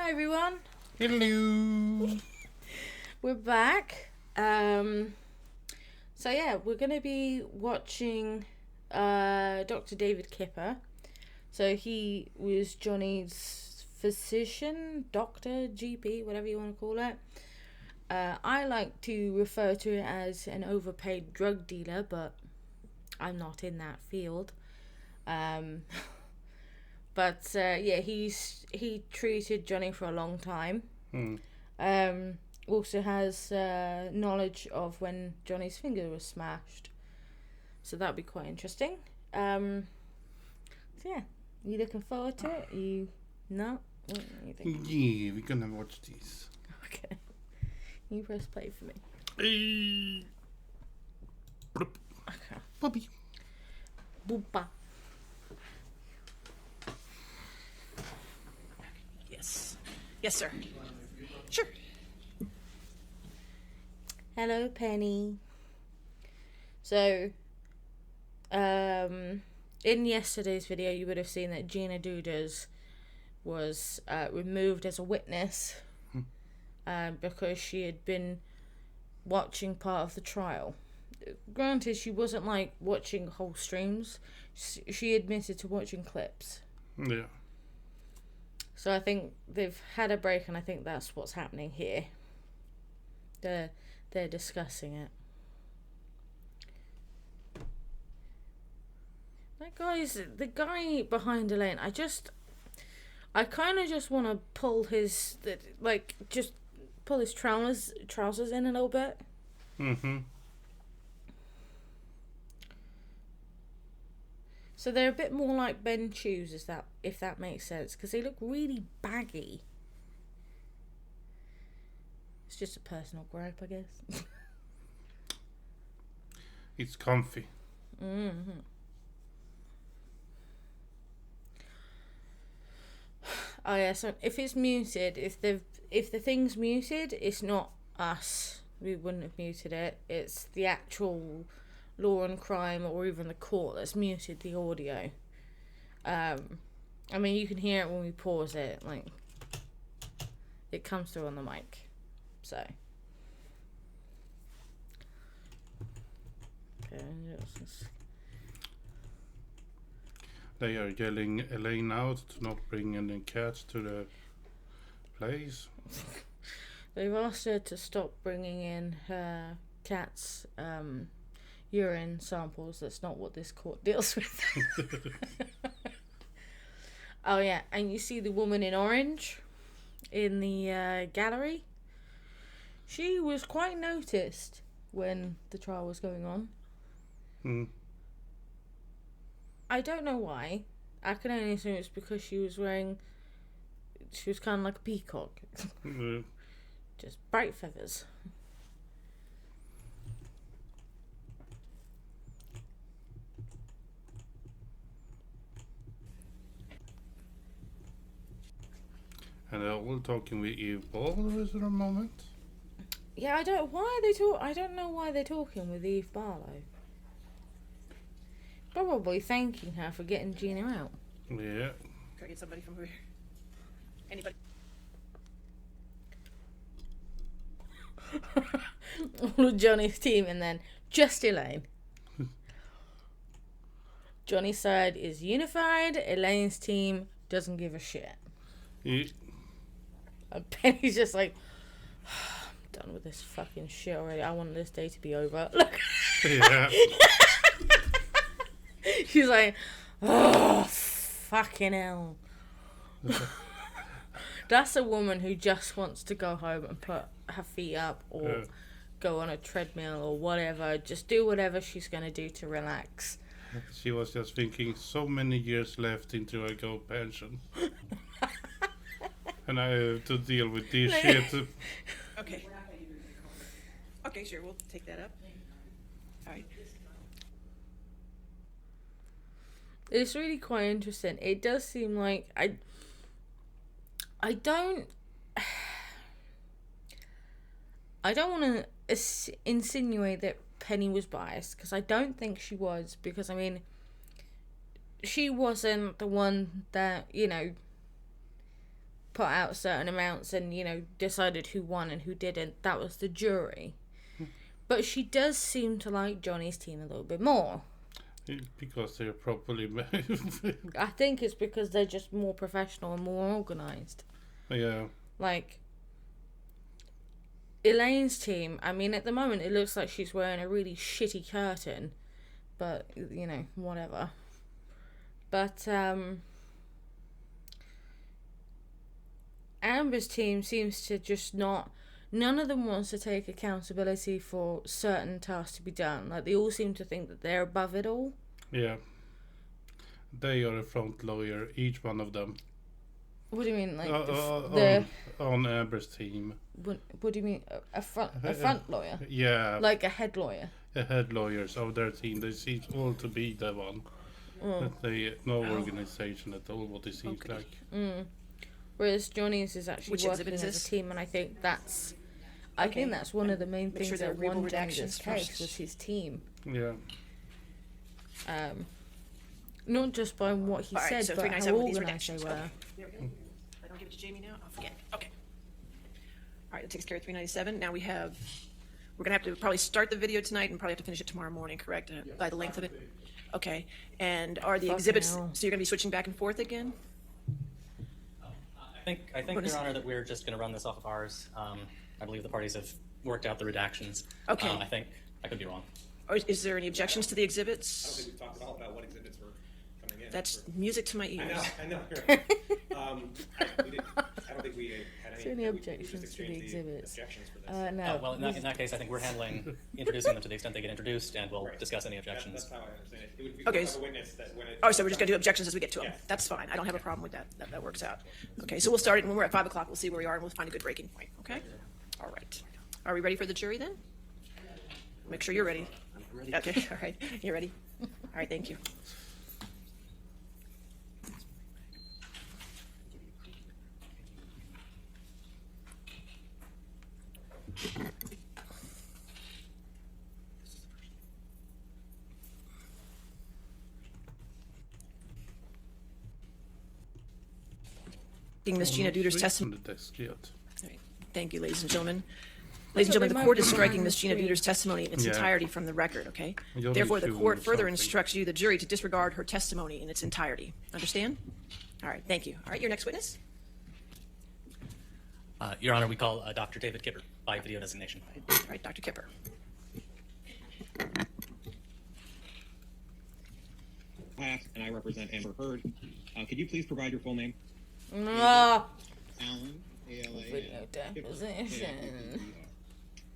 Hi everyone. Hello. We're back. So yeah, we're gonna be watching Dr. David Kipper. So he was Johnny's physician, doctor, GP, whatever you want to call it. I like to refer to it as an overpaid drug dealer, but I'm not in that field. But yeah, he treated Johnny for a long time. Also has knowledge of when Johnny's finger was smashed, so that'd be quite interesting. So yeah, you looking forward to it? You no? What do you think? Yeah, we're gonna watch this. Okay, you press play for me. Okay. Bobby. Boopa. Yes, sir. Sure. Hello, Penny. So, in yesterday's video, you would have seen that Gina Dudas was removed as a witness because she had been watching part of the trial. Granted, she wasn't like watching whole streams. She admitted to watching clips. Yeah. So I think they've had a break, and I think that's what's happening here. They're discussing it. That guy's the guy behind Elaine. I kind of just want to pull his trousers in a little bit. So they're a bit more like Ben's shoes, if that makes sense, because they look really baggy. It's just a personal gripe, I guess. It's comfy. Oh yeah, so if it's muted, if the thing's muted, it's not us. We wouldn't have muted it. It's the actual law and crime, or even the court, that's muted the audio. I mean, you can hear it when we pause it, like it comes through on the mic. So okay, They are yelling Elaine out to not bring any cats to the place. They've asked her to stop bringing in her cat's urine samples. That's not what this court deals with. Oh yeah, and you see the woman in orange in the gallery? She was quite noticed when the trial was going on. I don't know why. I can only assume it's because she was kind of like a peacock. Just bright feathers. And they're all talking with Eve Barlow at a moment. Yeah, I don't know why they're talking with Eve Barlow. Probably thanking her for getting Gina out. Yeah. Can I get somebody from over here? Anybody? All of Johnny's team, and then just Elaine. Johnny's side is unified. Elaine's team doesn't give a shit. Yeah. And Penny's just like, I'm done with this fucking shit already. I want this day to be over. Look. Yeah. She's like, oh, fucking hell. That's a woman who just wants to go home and put her feet up, or go on a treadmill or whatever. Just do whatever she's going to do to relax. She was just thinking, so many years left into a gold pension. And I have to deal with this shit. Okay. Okay, sure, we'll take that up. Alright. It's really quite interesting. It does seem like I don't want to insinuate that Penny was biased, because I don't think she was, because I mean, she wasn't the one that, put out certain amounts and, you know, decided who won and who didn't. That was the jury. But she does seem to like Johnny's team a little bit more. Because they're properly I think it's because they're just more professional and more organised. Yeah. Like, Elaine's team, I mean, at the moment it looks like she's wearing a really shitty curtain. But, you know, whatever. But, Amber's team seems to just not... None of them wants to take accountability for certain tasks to be done. Like, they all seem to think that they're above it all. Yeah. They are a front lawyer, each one of them. What do you mean, like on Amber's team? What do you mean, a front lawyer? Yeah. Like a head lawyer? The head lawyers of their team. They seem all to be the one. That they no organization at all. What it seems like. Whereas Johnny's is actually working as a team, and I think that's... I think that's one of the main things that won Johnny's case was his team. Yeah. Not just by what he said, so but how organised they were. There we go. I don't give it to Jamie now. I'll forget. Okay. All right, that takes care of 397. Now we're gonna have to probably start the video tonight and probably have to finish it tomorrow morning, correct? By the length of it. Okay. And are the exhibits? So you're gonna be switching back and forth again? I think, Your Honor, that we're just going to run this off of ours. I believe the parties have worked out the redactions. Okay. I think I could be wrong. Or is there any objections to the exhibits? I don't think we talked at all about what exhibits were coming in. That's music to my ears. I know. You're right. I don't think we had Is there any objections to the exhibits? No. Well, in that case, I think we're handling introducing them to the extent they get introduced, and we'll discuss any objections. That's how I understand it. It would be Okay. a witness that when it. Oh, so we're just gonna do objections as we get to them. Yes. That's fine. I don't have a problem with that. That works out. Okay, so we'll start it when we're at 5 o'clock. We'll see where we are and we'll find a good breaking point. Okay. All right. Are we ready for the jury then? Make sure you're ready. I'm ready. Okay. All right. You ready? All right. Thank you. Miss Gina Duder's testimony. Thank you, ladies and gentlemen. Ladies and gentlemen, the court is striking Miss Gina Duder's testimony in its entirety from the record, okay? Therefore, the court further instructs you, the jury, to disregard her testimony in its entirety. Understand? All right, thank you. All right, your next witness? Your Honor, we call Dr. David Kipper by video designation. All right, Dr. Kipper. And I represent Amber Heard. Could you please provide your full name? Ah. Alan, A-L-A-N. Video deposition.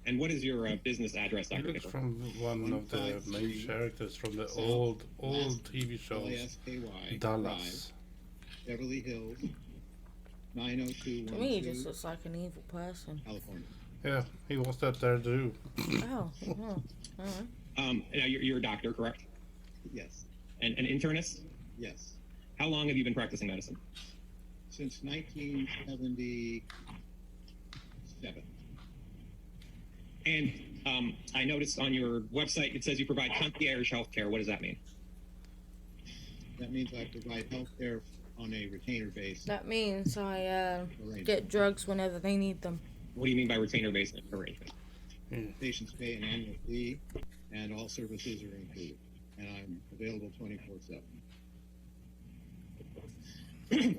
And what is your business address, Dr. It's Kipper? from one of the main characters from the old TV shows, L-A-S-K-Y, Dallas. Drive, Beverly Hills, To me, he 90212, just looks like an evil person. California. Yeah, he was that there too. Oh, all right. Now you're a doctor, correct? Yes, And an internist? yes. How long have you been practicing medicine? Since 1977. And I noticed on your website it says you provide concierge health care. What does that mean? That means I provide health care on a retainer base. That means I get drugs whenever they need them. What do you mean by retainer-based arrangement? Patients pay an annual fee, and all services are included. And I'm available 24/7.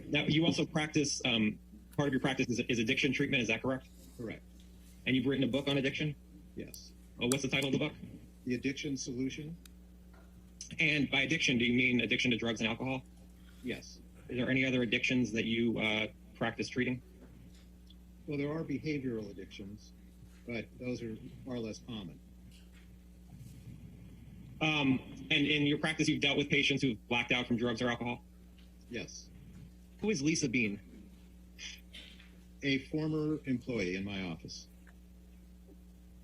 Now, you also practice, part of your practice is addiction treatment, is that correct? Correct. And you've written a book on addiction? Yes. What's the title of the book? The Addiction Solution? And by addiction, do you mean addiction to drugs and alcohol? Yes. Is there any other addictions that you practice treating? Well, there are behavioral addictions, but those are far less common. And in your practice, you've dealt with patients who've blacked out from drugs or alcohol? Yes. Who is Lisa Bean? A former employee in my office.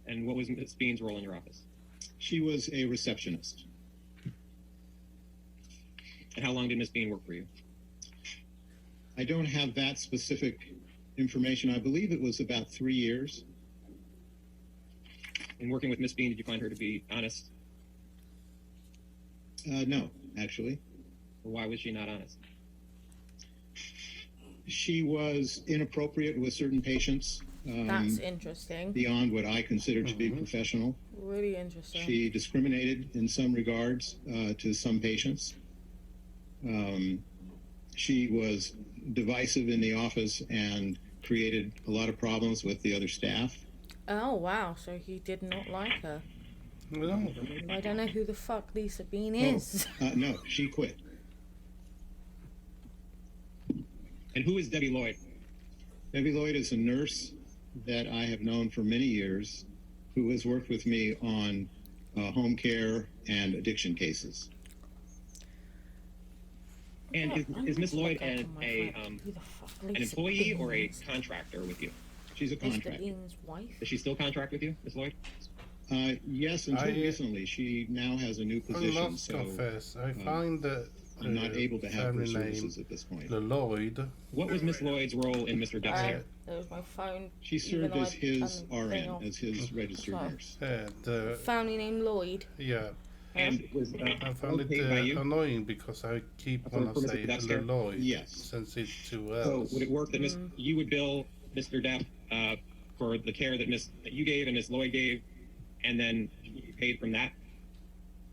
And what was Ms. Bean's role in your office? She was a receptionist. And how long did Ms. Bean work for you? I don't have that specific information. I believe it was about 3 years. In working with Ms. Bean, did you find her to be honest? No, actually. Or why was she not honest? She was inappropriate with certain patients. That's interesting. Beyond what I consider to be professional. Really interesting. She discriminated in some regards to some patients. She was divisive in the office and created a lot of problems with the other staff. Oh, wow. So he did not like her. No. I don't know who the fuck Lisa Bean is. No, she quit. And who is Debbie Lloyd? Debbie Lloyd is a nurse that I have known for many years who has worked with me on home care and addiction cases. And is Miss Lloyd an employee or a contractor with you? She's a contractor. Mr. Bean's wife? Does she still contract with you, Miss Lloyd? Yes, until recently. She now has a new position, I must confess, I find that I'm not able to have her family services name, at this point. the Lloyd. What was Miss Lloyd's role in Mr. Depp's care? There was my phone. She served as his RN, as his registered nurse. The Family name Lloyd. yeah. And was I found paid by it you? annoying because I keep For wanna Mr. say Depp's the care? Lloyd. Yes. Since it's two So L's. would it work that you would bill Mr. Depp for the care that that you gave and Miss Lloyd gave, and then you paid from that?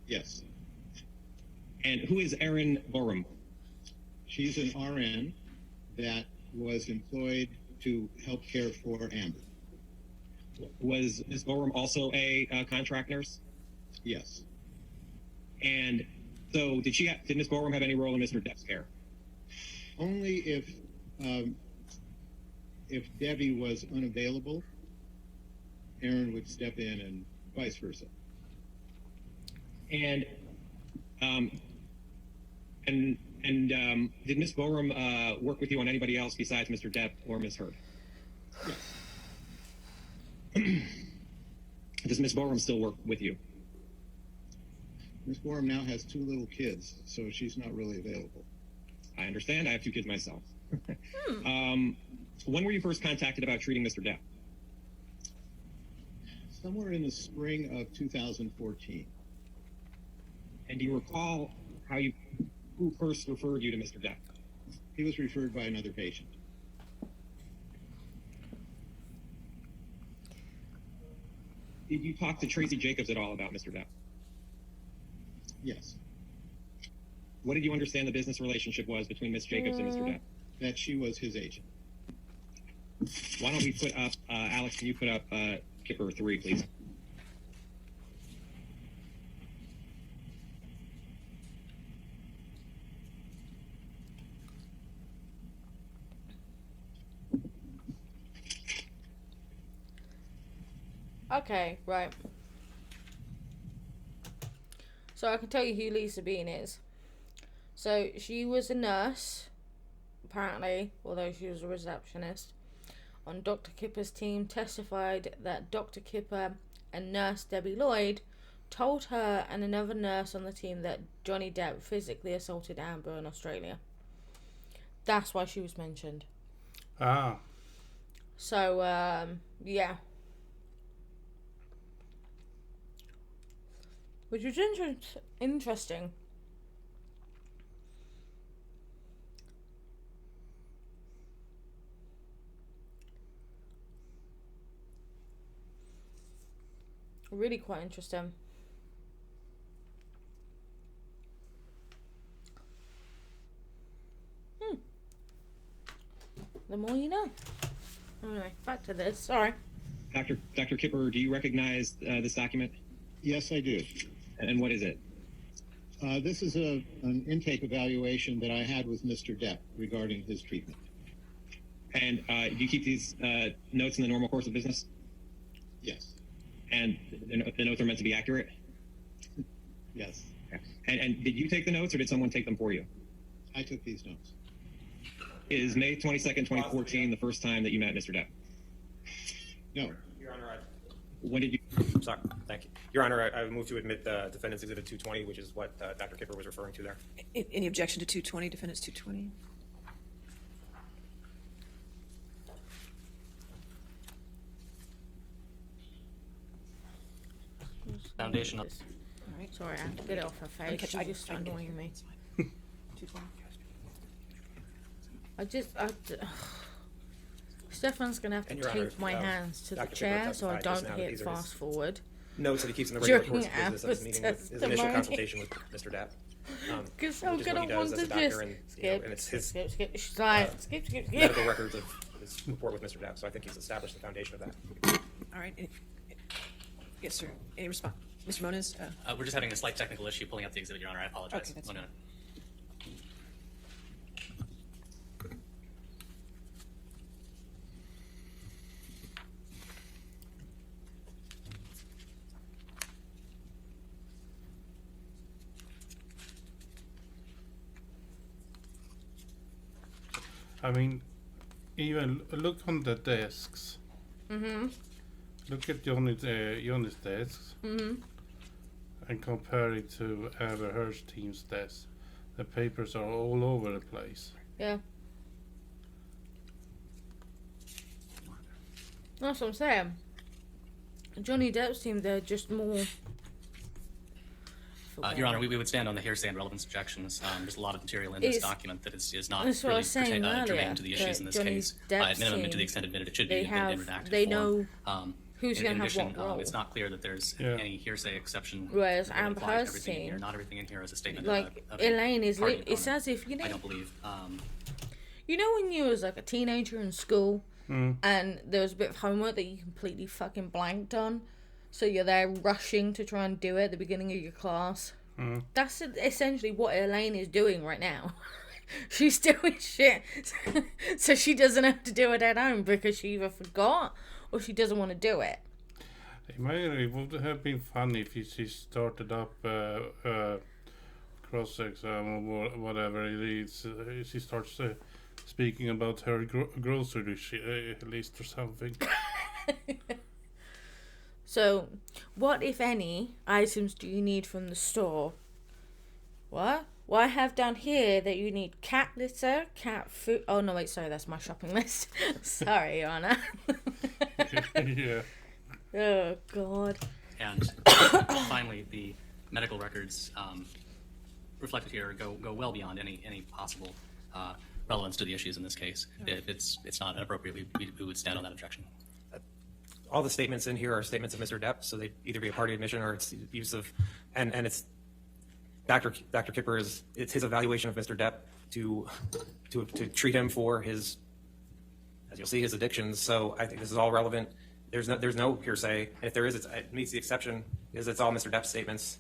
Yes. And who is Erin Borum? She's an RN that was employed to help care for Amber. Was Miss Borum also a contract nurse? Yes. And so did Miss Borum have any role in Mr. Depp's care? Only if Debbie was unavailable, Erin would step in and vice versa. And did Miss Borum work with you on anybody else besides Mr. Depp or Miss Heard? Yes. Does Miss Borum still work with you? Miss Borum now has 2 little kids, so she's not really available. I understand. I have 2 kids myself. When were you first contacted about treating Mr. Depp? Somewhere in the spring of 2014. And do you recall who first referred you to Mr. Depp? He was referred by another patient. Did you talk to Tracy Jacobs at all about Mr. Depp? Yes. What did you understand the business relationship was between Miss Jacobs and Mr. Depp? That she was his agent. Why don't we put up, Alex, can you put up Kipper 3, please? Okay, right. So I can tell you who Lisa Bean is. So she was a nurse, apparently, although she was a receptionist, on Dr. Kipper's team, testified that Dr. Kipper and nurse Debbie Lloyd told her and another nurse on the team that Johnny Depp physically assaulted Amber in Australia. That's why she was mentioned. Ah. So, yeah. Which was interesting. Really quite interesting. The more you know. Anyway, back to this. Sorry. Dr. Kipper, do you recognize this document? Yes, I do. And what is it? This is an intake evaluation that I had with Mr. Depp regarding his treatment. And do you keep these notes in the normal course of business? Yes. And the notes are meant to be accurate? Yes. Okay. And did you take the notes or did someone take them for you? I took these notes. Is May 22nd, 2014 the first time that you met Mr. Depp? No. Your Honor, When did you? sorry, thank you. Your Honor, I move to admit the Defendant's Exhibit 220, which is what Dr. Kipper was referring to there. Any objection to 220, Defendant's 220? Foundation up. All right. Sorry, I have to get it off her face. She's just annoying me. 220. Stefan's going to have to And Your Honor, tape my hands to the Dr. Kipper chair so I testified just don't now that hit these are fast forward. Notes that he keeps in the regular During course of business of his meeting with his initial testimony. consultation with Mr. Depp. Because which I'm is going what he to does want as to a doctor, just and, skip, and it's his skip. She's like, skip. medical records of his report with Mr. Depp. So I think he's established the foundation of that. All right. Yes, sir. Any response? Mr. Moniz? We're just having a slight technical issue pulling up the exhibit, Your Honor. I apologize. Okay, that's One minute. I mean, even look on the desks. Mm-hmm. Look at Johnny's desks. Mm-hmm. And compare it to Amber Heard's team's desk. The papers are all over the place. Yeah. That's what I'm saying. Johnny Depp's team, they're just more... Your Honor, we would stand on the hearsay and relevance objections. There's a lot of material in this document that is not that's what I really was saying germane to the issues in this Johnny case. Depp's At minimum, to the team, extent admitted, it should be they in redacted they form. know who's in going to have addition, what role. it's not clear that there's any hearsay exception. Whereas that Amber applies to Heard's everything in team, here. Not everything in here is a statement like of Elaine is, party it's opponent. as if, you know, I don't believe. you know when you was like a teenager in school and there was a bit of homework that you completely fucking blanked on, so you're there rushing to try and do it at the beginning of your class. That's essentially what Elaine is doing right now. She's doing shit so she doesn't have to do it at home because she either forgot or she doesn't want to do it. It would have been funny if she started up cross-exam or whatever it is. She starts speaking about her grocery list or something. So, what, if any, items do you need from the store? What? Well, I have down here that you need cat litter, cat food. Oh, no, wait, sorry, that's my shopping list. Sorry, Your Honor. Yeah. Oh, God. And finally, the medical records reflected here go well beyond any possible relevance to the issues in this case. It's not inappropriate. We would stand on that objection. All the statements in here are statements of Mr. Depp, so they either be a party admission or it's use of, and it's Dr. Kipper it's his evaluation of Mr. Depp to treat him for his, as you'll see, his addictions. So I think this is all relevant. There's no hearsay, and if there is, it meets the exception because it's all Mr. Depp's statements.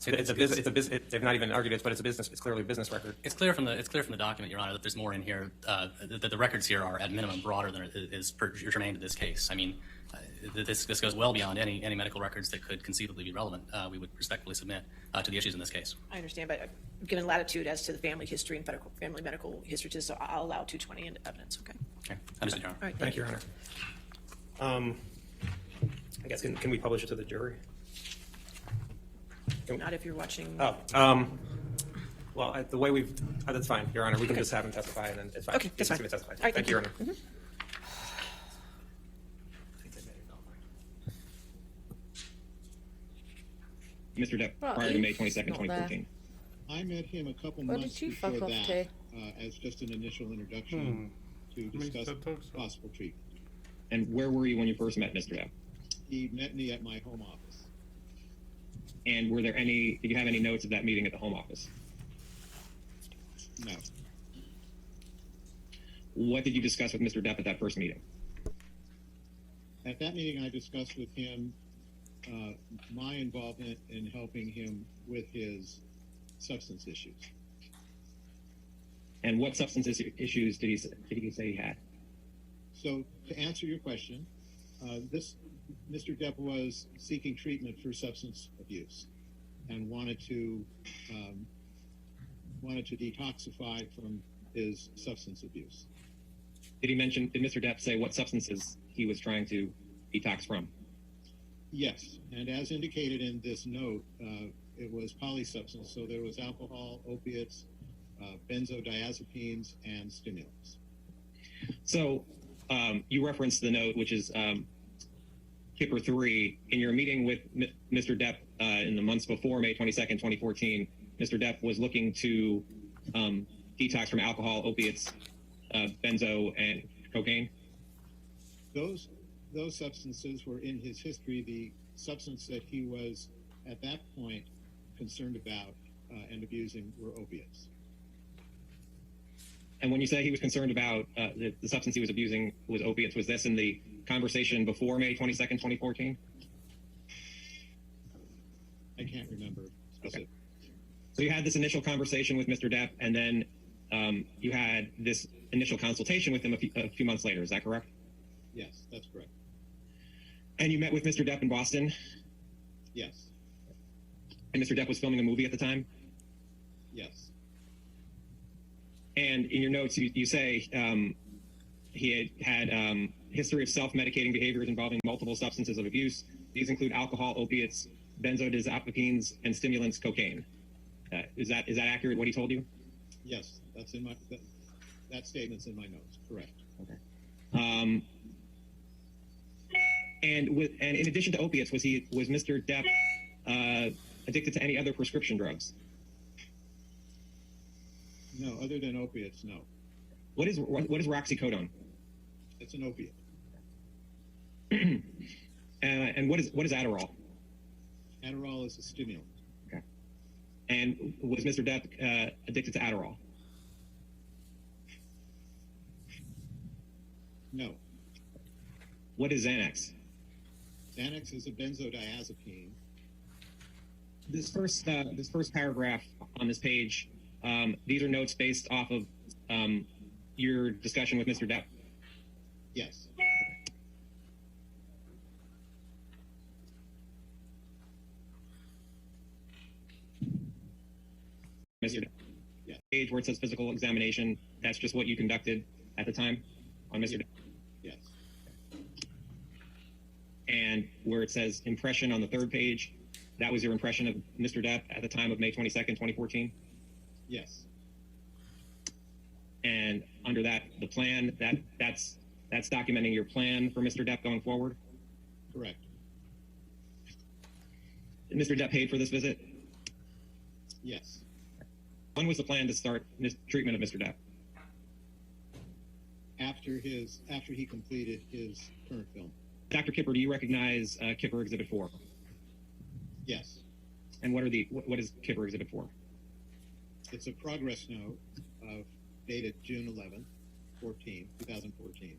It's a business. They've not even argued it, but it's a business. It's clearly a business record. It's clear from the document, Your Honor, that there's more in here. That the records here are at minimum broader than it is germane to this case. I mean, this goes well beyond any medical records that could conceivably be relevant. We would respectfully submit to the issues in this case. I understand, but given latitude as to the family history and family medical history, so I'll allow 220 into evidence. Okay. Okay. Understood, Your Honor. All right. Thank you, Your Honor. I guess can we publish it to the jury? Not if you're watching. Oh, well, the way we've, that's fine, Your Honor. We can just have him testify, and then it's fine. Okay, that's fine. Testify. All right, Thank you, Your Honor. Mm-hmm. Mr. Depp, Well, prior to May he's 22nd, not 2014. I met him a couple Where months did you before fuck off that to? as just an initial introduction to discuss Mr. Tuxo. possible treatment. And where were you when you first met Mr. Depp? He met me at my home office. And did you have any notes of that meeting at the home office? No. What did you discuss with Mr. Depp at that first meeting? At that meeting, I discussed with him my involvement in helping him with his substance issues. And what substance issues did he say he had? So to answer your question, Mr. Depp was seeking treatment for substance abuse and wanted to detoxify from his substance abuse. Did Mr. Depp say what substances he was trying to detox from? Yes, and as indicated in this note, it was polysubstance, so there was alcohol, opiates, benzodiazepines, and stimulants. So you referenced the note, which is Kipper 3. In your meeting with Mr. Depp in the months before May 22nd, 2014, Mr. Depp was looking to detox from alcohol, opiates, benzo and cocaine? Those substances were in his history. The substance that he was at that point concerned about and abusing were opiates. And when you say he was concerned about the substance he was abusing was opiates, was this in the conversation before May 22nd, 2014? I can't remember specifically. Okay. So you had this initial conversation with Mr. Depp, and then you had this initial consultation with him a few months later. Is that correct? Yes, that's correct. And you met with Mr. Depp in Boston? Yes. And Mr. Depp was filming a movie at the time? Yes. And in your notes, you say he had history of self-medicating behaviors involving multiple substances of abuse. These include alcohol, opiates, benzodiazepines, and stimulants, cocaine. Is that accurate, what he told you? Yes, that's in my that statement's in my notes. Correct. Okay. And in addition to opiates, was Mr. Depp addicted to any other prescription drugs? No, other than opiates, no. What is roxicodone? It's an opiate. And what is Adderall? Adderall is a stimulant. Okay. And was Mr. Depp addicted to Adderall? No. What is Xanax? Xanax is a benzodiazepine. This first paragraph on this page, these are notes based off of your discussion with Mr. Depp. Yes. Mr. Depp. Yeah. Page where it says physical examination, that's just what you conducted at the time on Mr. Depp? Yes. And where it says impression on the third page, that was your impression of Mr. Depp at the time of May 22nd, 2014? Yes. And under that, the plan, that's documenting your plan for Mr. Depp going forward? Correct. And Mr. Depp paid for this visit? Yes. When was the plan to start treatment of Mr. Depp? After he completed his current film. Dr. Kipper, do you recognize Kipper Exhibit 4? Yes. And what is Kipper Exhibit 4? It's a progress note dated June 11th, 2014.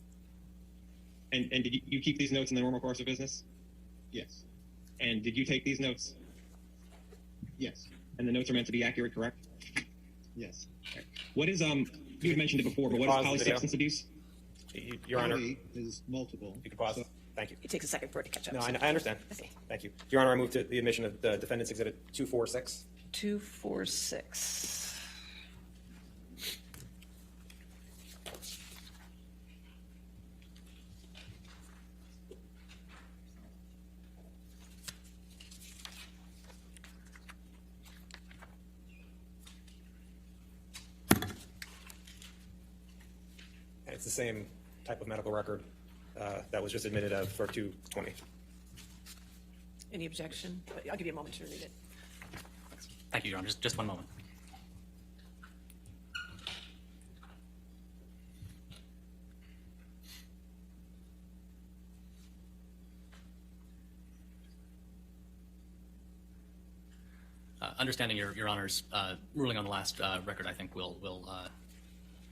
And did you keep these notes in the normal course of business? Yes. And did you take these notes? Yes. And the notes are meant to be accurate, correct? Yes. Okay. What is you had mentioned it before, but what is polysubstance abuse? Your Honor. Poly is multiple. You can pause. So, Thank you. It takes a second for it to catch up. No, I understand. Okay. Thank you. Your Honor, I move to the admission of the defendant's exhibit 246. 246. And it's the same type of medical record that was just admitted of for 220. Any objection? I'll give you a moment to read it. Thank you, Your Honor. Just one moment. Understanding Your Honor's ruling on the last record, I think we'll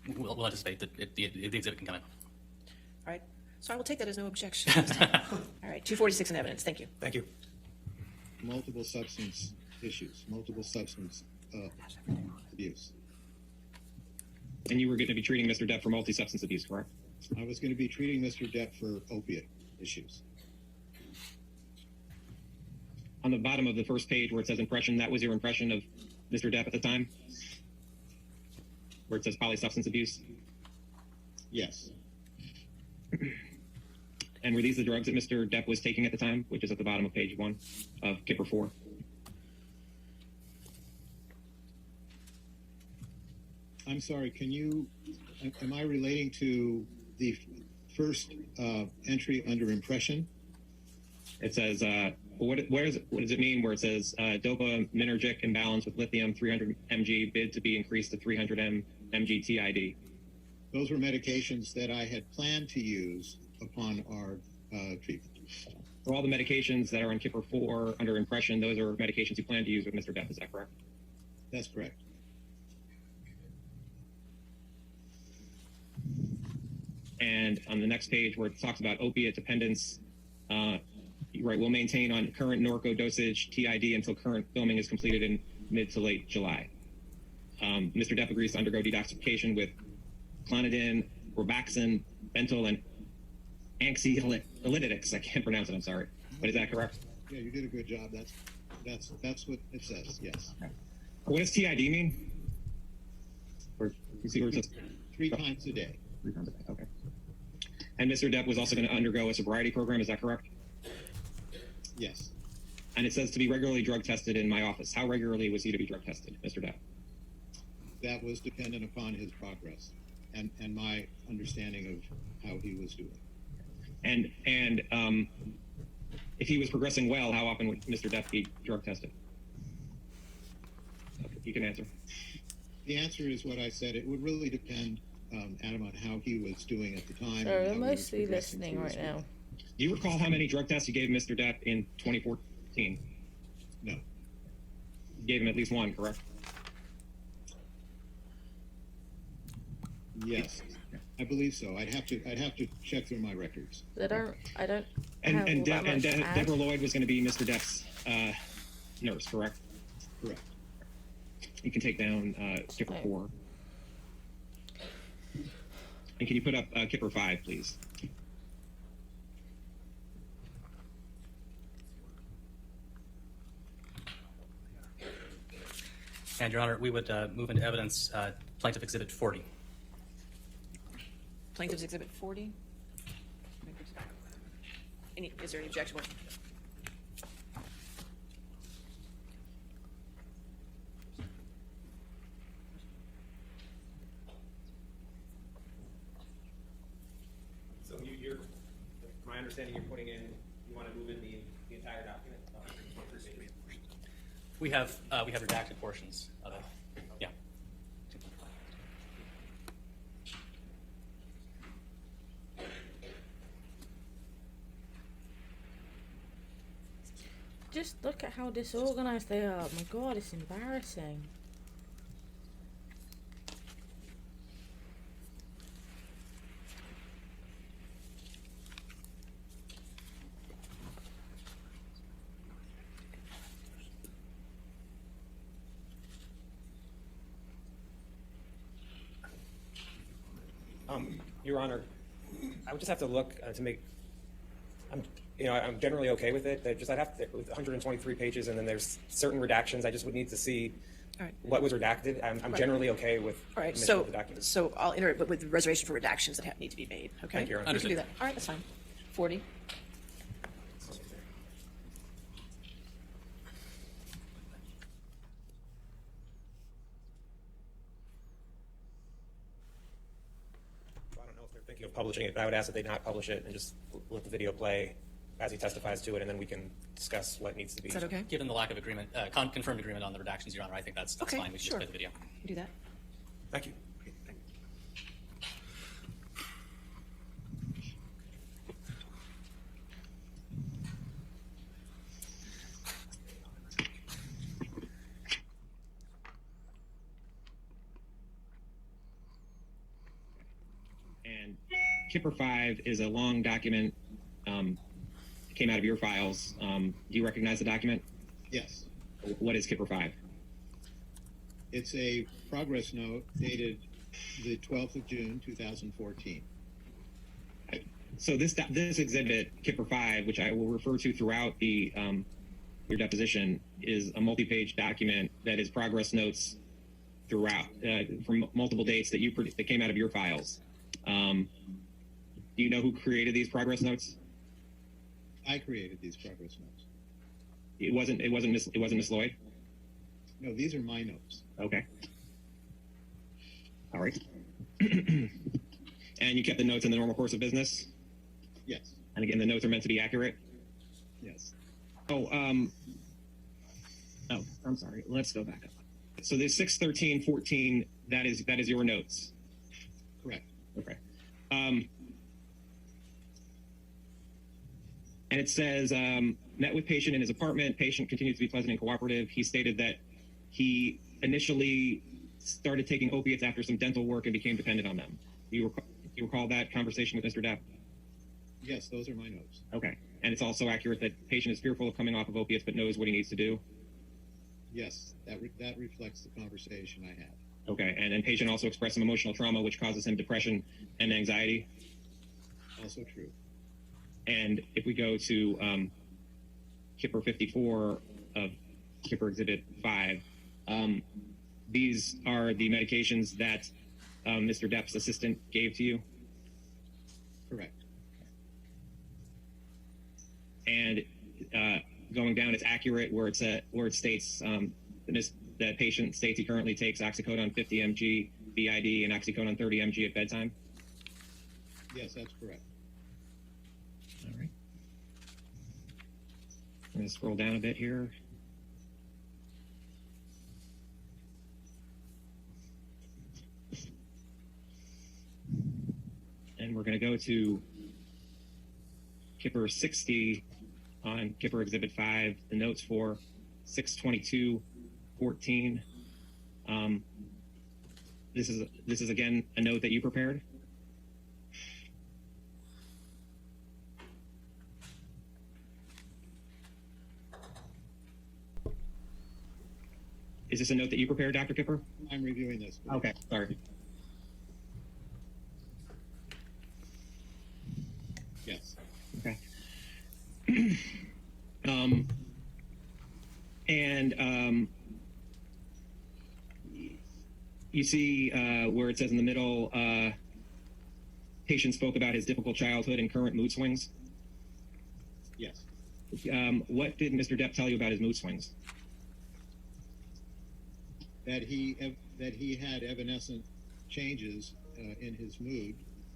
anticipate that the exhibit can come in. All right. So I will take that as no objection. All right. 246 in evidence. Thank you. Thank you. multiple substance issues, multiple substance abuse. And you were going to be treating Mr. Depp for multi-substance abuse, correct? I was going to be treating Mr. Depp for opiate issues. On the bottom of the first page where it says impression, that was your impression of Mr. Depp at the time? Where it says polysubstance abuse? Yes. And were these the drugs that Mr. Depp was taking at the time, which is at the bottom of page 1 of Kipper 4? I'm sorry, am I relating to the first entry under impression? It says, what does it mean where it says dopaminergic imbalance with lithium 300 mg bid to be increased to 300 mg TID? Those were medications that I had planned to use upon our treatment. So all the medications that are on Kipper 4 under impression, those are medications you plan to use with Mr. Depp, is that correct? That's correct. And on the next page where it talks about opiate dependence, you write, will maintain on current Norco dosage TID until current filming is completed in mid to late July. Mr. Depp agrees to undergo detoxification with clonidine, robaxin, bentyl, and anxiolytics. I can't pronounce it, I'm sorry. But is that correct? Yeah, you did a good job. That's what it says, yes. What does TID mean? Or, you see where it says? 3 times a day. 3 times a day, okay. And Mr. Depp was also going to undergo a sobriety program, is that correct? Yes. And it says to be regularly drug tested in my office. How regularly was he to be drug tested, Mr. Depp? That was dependent upon his progress and my understanding of how he was doing. And if he was progressing well, how often would Mr. Depp be drug tested? Okay, you can answer. The answer is what I said. It would really depend, Adam, on how he was doing at the time. So they're mostly listening right now. Do you recall how many drug tests you gave Mr. Depp in 2014? No. You gave him at least one, correct? Yes, I believe so. I'd have to check through my records. I don't. And Deborah Lloyd was going to be Mr. Depp's nurse, correct? Correct. You can take down Kipper 4. And can you put up Kipper 5, please? And, Your Honor, we would move into evidence Plaintiff Exhibit 40. Plaintiff's Exhibit 40. Is there any objection? So my understanding, you're putting in, you want to move in the entire document? We have redacted portions of it. Yeah. Just look at how disorganized they are. My God, it's embarrassing. Your Honor, I would just have to look to make. I'm generally okay with it. I'd have to, with 123 pages, and then there's certain redactions. I just would need to see what was redacted. I'm generally okay with. All right. So the documents. So I'll enter it, but with the reservation for redactions that need to be made. Okay. Thank you, Your Honor. We can do that. All right. That's fine. 40. Thinking of publishing it, but I would ask that they not publish it and just let the video play as he testifies to it, and then we can discuss what needs to be. Is that okay? Given the lack of agreement, confirmed agreement on the redactions, Your Honor, I think that's okay, fine. We can sure. just play the video. You do that. Thank you. And Kipper 5 is a long document. Came out of your files. Do you recognize the document? Yes. What is Kipper 5? It's a progress note dated the 12th of June, 2014. So this exhibit, Kipper 5, which I will refer to throughout the your deposition, is a multi-page document that is progress notes throughout from multiple dates that came out of your files. Do you know who created these progress notes? I created these progress notes. It wasn't Miss Lloyd? No, these are my notes. Okay. All right. And you kept the notes in the normal course of business? Yes. And again, the notes are meant to be accurate? Yes. I'm sorry. Let's go back up. So there's 6/13/14. That is your notes. Correct. Okay. And it says, met with patient in his apartment. Patient continued to be pleasant and cooperative. He stated that he initially started taking opiates after some dental work and became dependent on them. You recall that conversation with Mr. Depp? Yes, those are my notes. Okay. And it's also accurate that patient is fearful of coming off of opiates but knows what he needs to do? Yes, that reflects the conversation I had. Okay. And then patient also expressed some emotional trauma, which causes him depression and anxiety? Also true. And if we go to Kipper 54 of Kipper Exhibit 5, these are the medications that Mr. Depp's assistant gave to you? Correct. And going down, it's accurate where it states that patient states he currently takes oxycodone 50 mg BID and oxycodone 30 mg at bedtime? Yes, that's correct. All right. I'm going to scroll down a bit here. And we're going to go to Kipper 60 on Kipper Exhibit 5, the notes for 6/22/14. This is again a note that you prepared? Is this a note that you prepared, Dr. Kipper? I'm reviewing this. Please. Okay, sorry. Yes. Okay. You see where it says in the middle, patient spoke about his difficult childhood and current mood swings. Yes. What did Mr. Depp tell you about his mood swings? That he had evanescent changes in his mood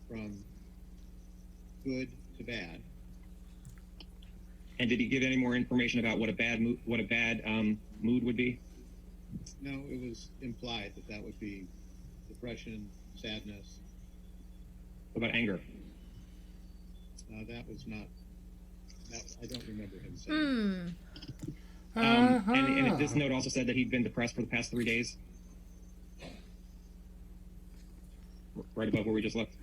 from good to bad. And did he give any more information about what a bad mood would be? No, it was implied that would be depression, sadness. What about anger? That was not. I don't remember him saying. And this note also said that he'd been depressed for the past 3 days. Right above where we just looked.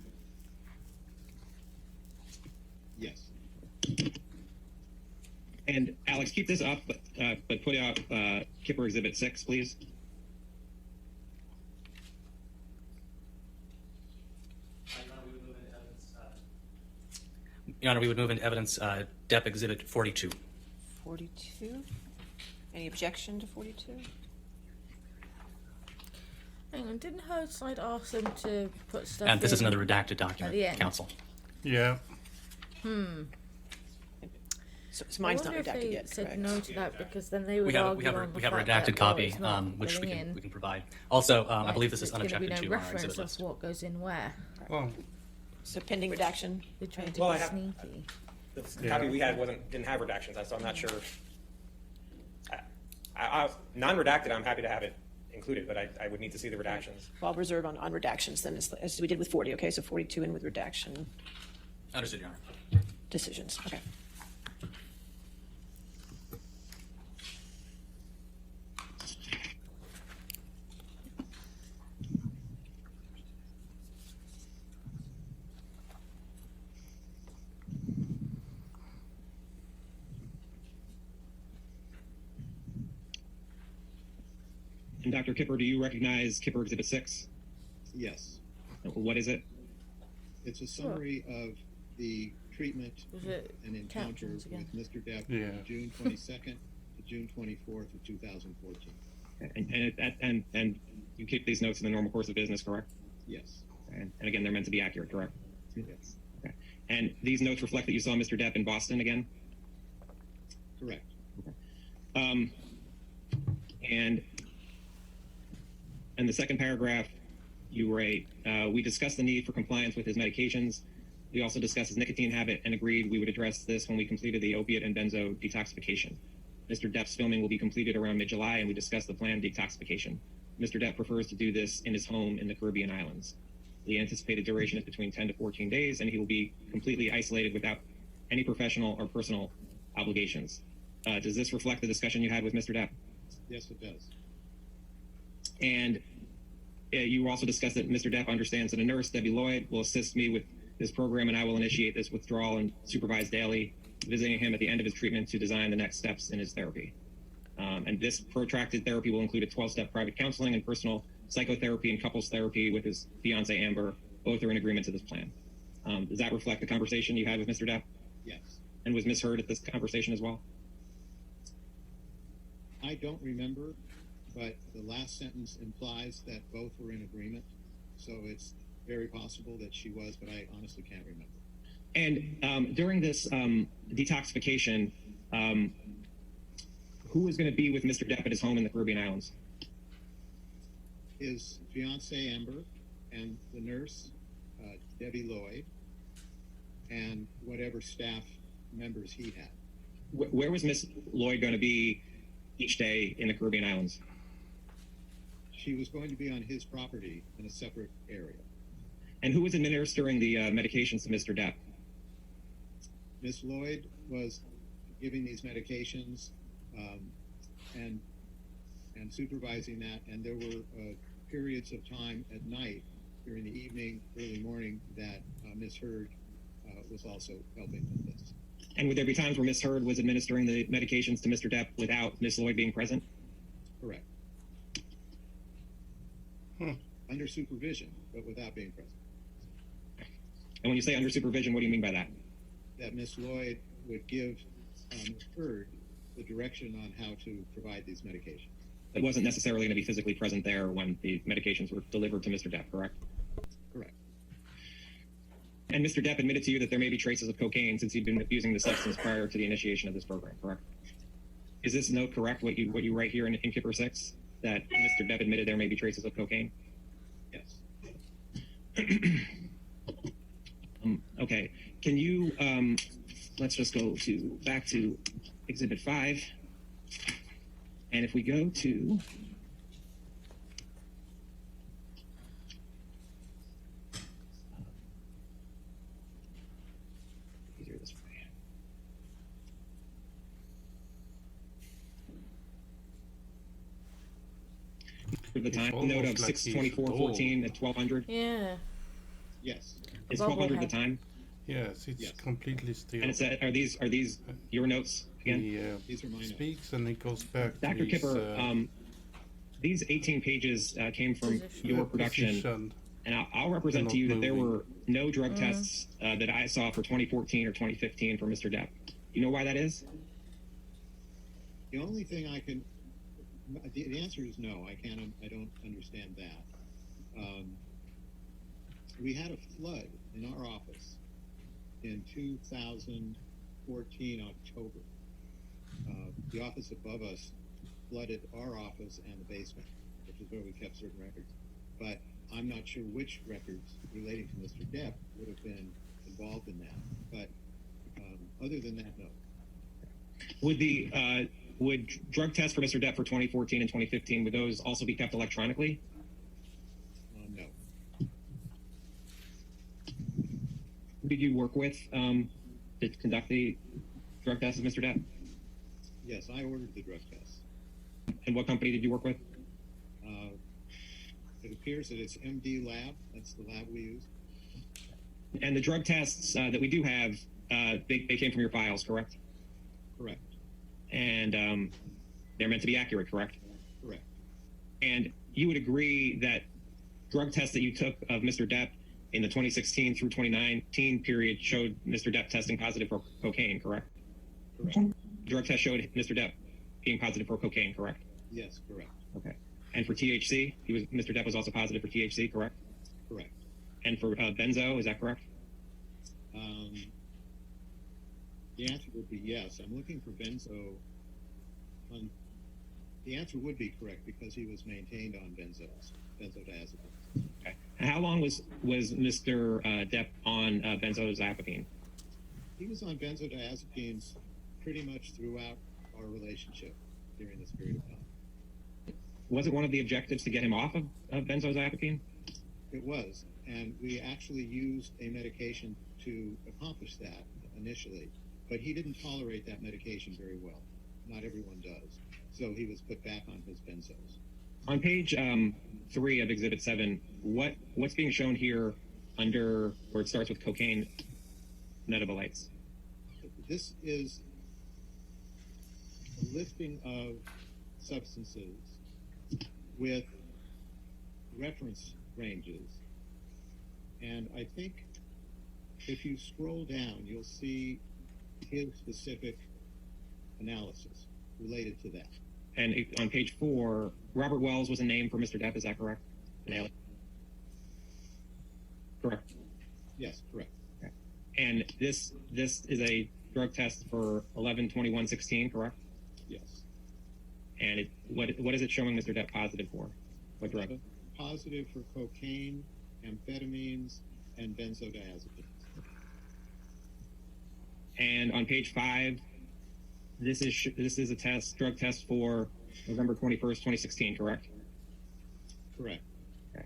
Yes. And Alex, keep this up, but put out Kipper Exhibit 6, please. Your Honor, we would move into evidence Depp Exhibit 42. 42? Any objection to 42? Hang on, didn't Heardside ask them to put stuff And this is in another redacted at the document, end? counsel. Yeah. So mine's not I wonder if redacted they yet, said correct? no to that, because then they would We have argue on the a fact redacted that, copy, it's not which we going in. can provide. Also, I Like, believe this is there's gonna unobjected be to no our exhibit reference list. of what goes in where. Well, So pending redaction? They're trying to Well, be I have- sneaky. The Yeah. copy we had didn't have redactions, so I'm not sure. Non-redacted, I'm happy to have it included, but I would need to see the redactions. Well, I'll reserve on redactions then, as we did with 40, okay? So 42 in with redaction Understood, Your Honor. decisions, okay. And Dr. Kipper, do you recognize Kipper Exhibit 6? Yes. What is it? It's a summary of the treatment Was it and encounter captions again? with Mr. Depp Yeah. June 22nd to June 24th of 2014. And you keep these notes in the normal course of business, correct? Yes. And again, they're meant to be accurate, correct? Yes. Okay. And these notes reflect that you saw Mr. Depp in Boston again? Correct. And the second paragraph, you write, we discussed the need for compliance with his medications. We also discussed his nicotine habit and agreed we would address this when we completed the opiate and benzo detoxification. Mr. Depp's filming will be completed around mid-July, and we discussed the planned detoxification. Mr. Depp prefers to do this in his home in the Caribbean islands. The anticipated duration is between 10 to 14 days, and he will be completely isolated without any professional or personal obligations. Does this reflect the discussion you had with Mr. Depp? Yes, it does. And you also discussed that Mr. Depp understands that a nurse, Debbie Lloyd, will assist me with this program, and I will initiate this withdrawal and supervise daily, visiting him at the end of his treatment to design the next steps in his therapy. And this protracted therapy will include a 12-step private counseling and personal psychotherapy and couples therapy with his fiancée, Amber. Both are in agreement to this plan. Does that reflect the conversation you had with Mr. Depp? Yes. And was Ms. Heard at this conversation as well? I don't remember, but the last sentence implies that both were in agreement. So it's very possible that she was, but I honestly can't remember. And during this detoxification, who was going to be with Mr. Depp at his home in the Caribbean Islands? His fiancée, Amber, and the nurse, Debbie Lloyd, and whatever staff members he had. Where was Miss Lloyd going to be each day in the Caribbean Islands? She was going to be on his property in a separate area. And who was administering the medications to Mr. Depp? Miss Lloyd was giving these medications and supervising that, and there were periods of time at night, during the evening, early morning, that Ms. Heard was also helping with this. And would there be times where Ms. Heard was administering the medications to Mr. Depp without Ms. Lloyd being present? Correct. Under supervision, but without being present. And when you say under supervision, what do you mean by that? That Ms. Lloyd would give Ms. Heard the direction on how to provide these medications. It wasn't necessarily going to be physically present there when the medications were delivered to Mr. Depp, correct? Correct. And Mr. Depp admitted to you that there may be traces of cocaine since he'd been abusing the substance prior to the initiation of this program, correct? Is this note correct, what you write here in Kipper 6, that Mr. Depp admitted there may be traces of cocaine? Yes. Okay. Can you, let's just go back to Exhibit 5. And if we go to easier this way. For the time note of 6:24:14 at 1200. Yeah. Yes. Is 1200 the time? Yes, it's completely still. And it's are these your notes again? These are my notes. Speaks and it goes back. Dr. Kipper, these 18 pages came from your production, and I'll represent to you that there were no drug tests that I saw for 2014 or 2015 for Mr. Depp. You know why that is? The only thing I can, the answer is no. I don't understand that. We had a flood in our office in 2014 October. The office above us flooded our office and the basement, which is where we kept certain records. But I'm not sure which records relating to Mr. Depp would have been involved in that. But other than that, no. Would drug tests for Mr. Depp for 2014 and 2015, would those also be kept electronically? No. Who did you work with to conduct the drug tests of Mr. Depp? Yes, I ordered the drug tests. And what company did you work with? It appears that it's MD Lab. That's the lab we use. And the drug tests that we do have, they came from your files, correct? Correct. And they're meant to be accurate, correct? Correct. And you would agree that drug tests that you took of Mr. Depp in the 2016 through 2019 period showed Mr. Depp testing positive for cocaine, correct? Correct. Drug test showed Mr. Depp being positive for cocaine, correct? Yes, correct. Okay. And for THC, Mr. Depp was also positive for THC, correct? Correct. And for benzo, is that correct? The answer would be yes. I'm looking for benzo. The answer would be correct because he was maintained on benzodiazepines. Okay. And how long was Mr. Depp on benzodiazepine? He was on benzodiazepines pretty much throughout our relationship during this period of time. Was it one of the objectives to get him off of benzodiazepine? It was, and we actually used a medication to accomplish that initially, but he didn't tolerate that medication very well. Not everyone does. So he was put back on his benzos. On page 3 of Exhibit 7, what's being shown here under where it starts with cocaine metabolites? This is a listing of substances with reference ranges. And I think if you scroll down, you'll see his specific analysis related to that. And on page 4, Robert Wells was a name for Mr. Depp, is that correct? Correct. Yes, correct. Okay. And this is a drug test for 11/21/16, correct? Yes. And what is it showing Mr. Depp positive for? What drug? Positive for cocaine, amphetamines, and benzodiazepines. And on page 5, this is a drug test for November 21st, 2016, correct? Correct. Okay.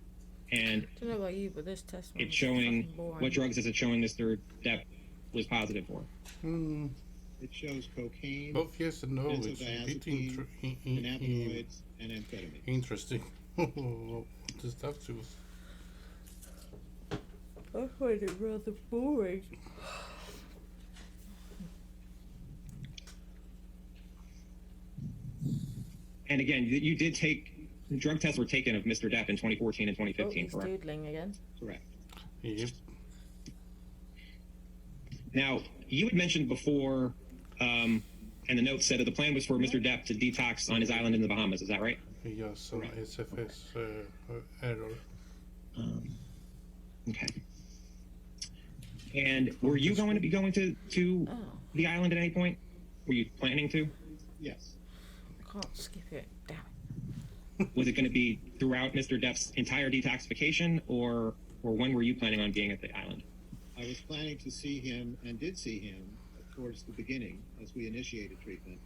And I don't know about you, but this test it's showing, what drugs is it showing Mr. Depp was positive for? It shows cocaine, Both yes and no. It's a bit cannabinoids, and amphetamines. interesting. The stuff choose. I find it rather boring. And again, you did take, drug tests were taken of Mr. Depp in 2014 and 2015, he's correct? doodling again. Correct. Yep. Now, you had mentioned before, and the note said that the plan was for Mr. Depp to detox on his island in the Bahamas. Is that right? Yes, some SFS error. Okay. And were you going to be going to the island at any point? Were you planning to? Yes. I can't skip it. Damn it. Was it going to be throughout Mr. Depp's entire detoxification, or when were you planning on being at the island? I was planning to see him, and did see him, towards the beginning as we initiated treatment,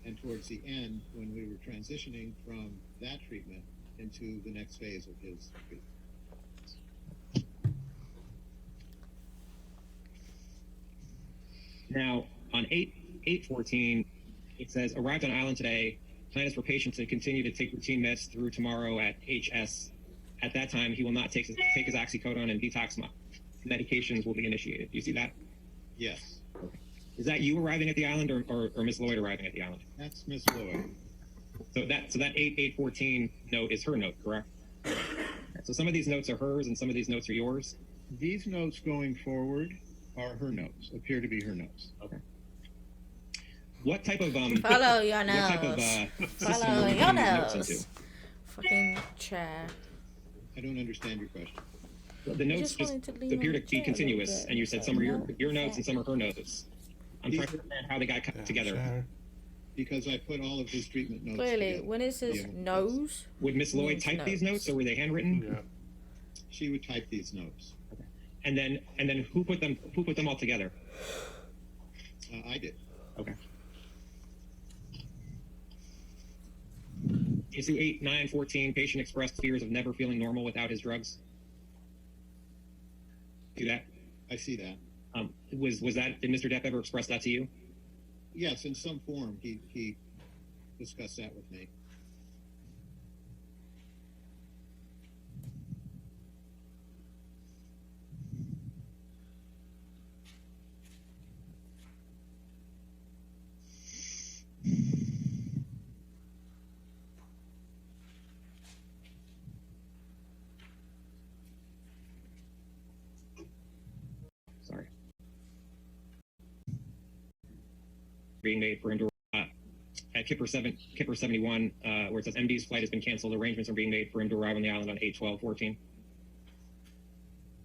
and towards the end when we were transitioning from that treatment into the next phase of his treatment. Now, on 8/14, it says, arrived on island today. Plan is for patient to continue to take routine meds through tomorrow at HS. At that time, he will not take his oxycodone, and detox medications will be initiated. Do you see that? Yes. Is that you arriving at the island, or Miss Lloyd arriving at the island? That's Miss Lloyd. So that 8/14 note is her note, correct? So some of these notes are hers, and some of these notes are yours. These notes going forward are her notes, appear to be her notes. Okay. What type of Follow your nose. what type of system Follow were you your putting these notes nose. into? Fucking chair. I don't understand your question. The notes just wanted to lean appear on to the be chair a continuous, little bit. and you said some are your notes and some are her notes. I'm trying to understand how they got cut together. Share. Because I put all of his treatment notes Clearly, together. when it says Yeah. nose, Would Miss Lloyd Means type these notes. notes, or were they handwritten? Yeah. She would type these notes. And then who put them all together? I did. Okay. You see 8/9/14, patient expressed fears of never feeling normal without his drugs. Do that? I see that. Was that, did Mr. Depp ever express that to you? Yes, in some form, he discussed that with me. Sorry. Being made for him to at Kipper 71, where it says MD's flight has been canceled. Arrangements are being made for him to arrive on the island on 8/12/14.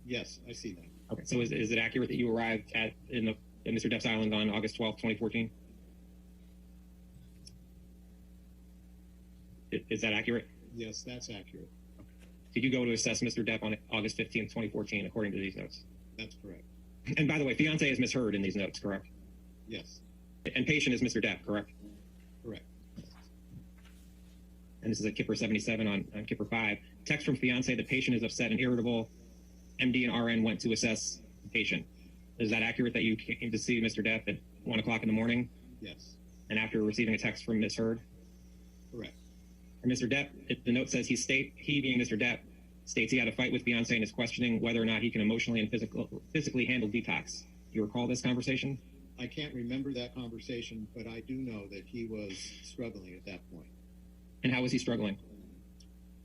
Yes, I see that. Okay, so is it accurate that you arrived at Mr. Depp's island on August 12th, 2014? Is that accurate? Yes, that's accurate. Did you go to assess Mr. Depp on August 15th, 2014, according to these notes? That's correct. And by the way, fiance is misheard in these notes, correct? Yes, And patient is Mr. Depp, correct? correct. and this is at Kipper 77 on Kipper 5. Text from fiance, the patient is upset and irritable. MD and RN went to assess the patient. Is that accurate that you came to see Mr. Depp at 1 o'clock in the morning? Yes. And after receiving a text from Ms. Heard? Correct. And Mr. Depp, the note says he being Mr. Depp, states he had a fight with fiance and is questioning whether or not he can emotionally and physically handle detox. Do you recall this conversation? I can't remember that conversation, but I do know that he was struggling at that point. And how was he struggling?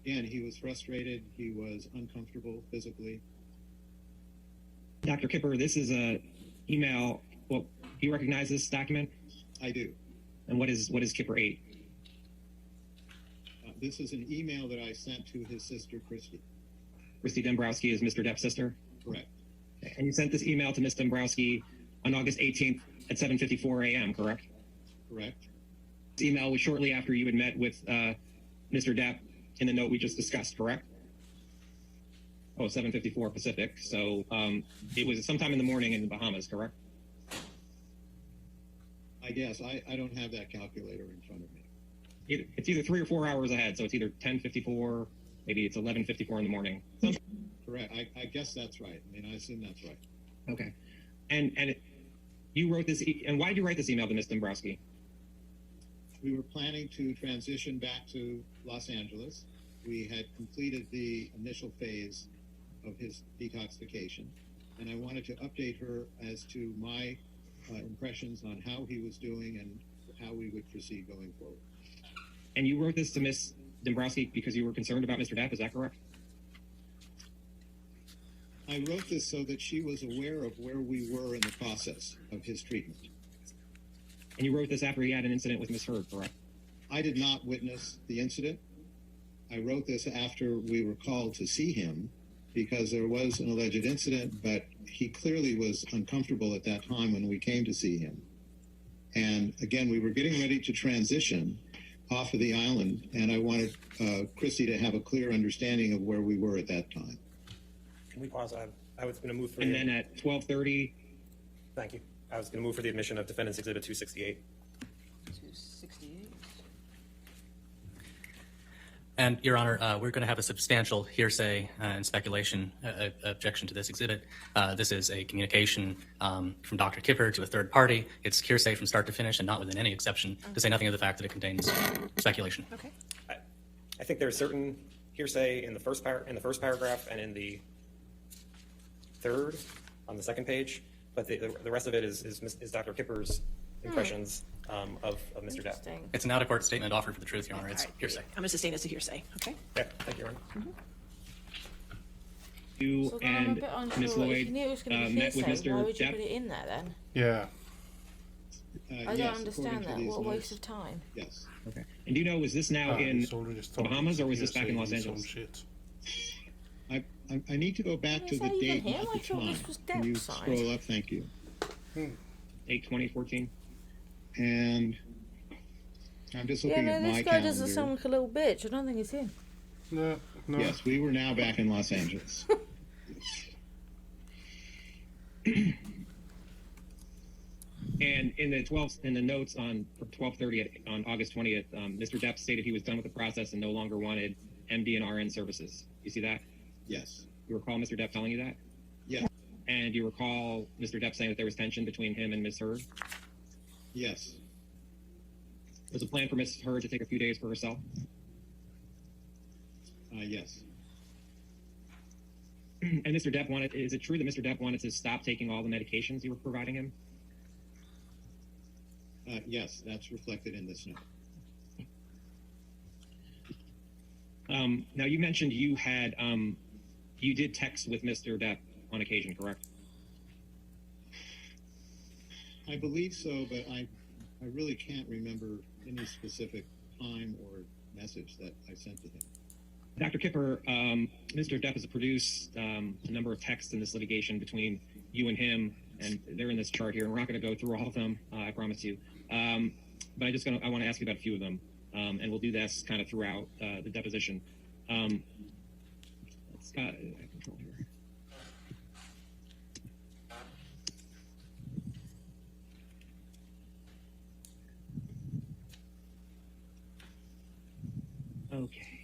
Again, he was frustrated. He was uncomfortable physically. Dr. Kipper, this is a email. Well, do you recognize this document? I do. And what is Kipper 8? This is an email that I sent to his sister, Christy. Christy Dombrowski is Mr. Depp's sister? Correct. And you sent this email to Ms. Dombrowski on August 18th at 7:54 a.m., correct? Correct. This email was shortly after you had met with Mr. Depp in the note we just discussed, correct? Oh, 7:54 Pacific. So it was sometime in the morning in the Bahamas, correct? I guess. I don't have that calculator in front of me. It's either 3 or 4 hours ahead, so it's either 10:54, maybe it's 11:54 in the morning. Correct. I guess that's right. I mean, I assume that's right. Okay. And you wrote this, and why did you write this email to Ms. Dombrowski? We were planning to transition back to Los Angeles. We had completed the initial phase of his detoxification, and I wanted to update her as to my impressions on how he was doing and how we would proceed going forward. And you wrote this to Ms. Dombrowski because you were concerned about Mr. Depp, is that correct? I wrote this so that she was aware of where we were in the process of his treatment. And you wrote this after he had an incident with Ms. Heard, correct? I did not witness the incident. I wrote this after we were called to see him because there was an alleged incident, but he clearly was uncomfortable at that time when we came to see him. And again, we were getting ready to transition off of the island, and I wanted Christy to have a clear understanding of where we were at that time. Can we pause? I was going to move for And then at 12:30. Thank you. I was going to move for the admission of Defendant's Exhibit 268. 268. And, Your Honor, we're going to have a substantial hearsay and speculation objection to this exhibit. This is a communication from Dr. Kipper to a third party. It's hearsay from start to finish and not within any exception, to say nothing of the fact that it contains speculation. Okay. I think there's certain hearsay in the first paragraph and in the third on the second page, but the rest of it is Dr. Kipper's impressions of Mr. Depp. It's an out-of-court statement offered for the truth, Your Honor. It's hearsay. I'm going to sustain as a hearsay. Okay. Yeah, thank you, Your Honor. You So then I'm a and bit unsure. Ms. If Lloyd you knew it was going to be met with hearsay, why Mr. would you Depp. put it in there then? Yeah. I don't understand that. What a waste of time. Yes. Okay. And do you know, was this now in It's already the started Bahamas or was this hearsay back in Los and some Angeles? shit. I need to go back to Is the that even date, him? not I the thought time. this was Can you Depp's side. scroll up? Thank you. 8/20/14. And I'm just Yeah, looking no, at my this guy calendar. doesn't sound like a little bitch. I don't think it's him. No. Yes, we were now back in Los Angeles. And in the notes on 12:30 on August 20th, Mr. Depp stated he was done with the process and no longer wanted MD and RN services. You see that? Yes. You recall Mr. Depp telling you that? Yeah. And you recall Mr. Depp saying that there was tension between him and Ms. Heard? Yes. Was a plan for Ms. Heard to take a few days for herself? Yes. And Mr. Depp is it true that Mr. Depp wanted to stop taking all the medications you were providing him? Yes, that's reflected in this note. Now you mentioned you had you did text with Mr. Depp on occasion, correct? I believe so, but I really can't remember any specific time or message that I sent to him. Dr. Kipper, Mr. Depp has produced a number of texts in this litigation between you and him, and they're in this chart here, and we're not going to go through all of them, I promise you. But I want to ask you about a few of them, and we'll do this kind of throughout the deposition. Scott, control here. Okay.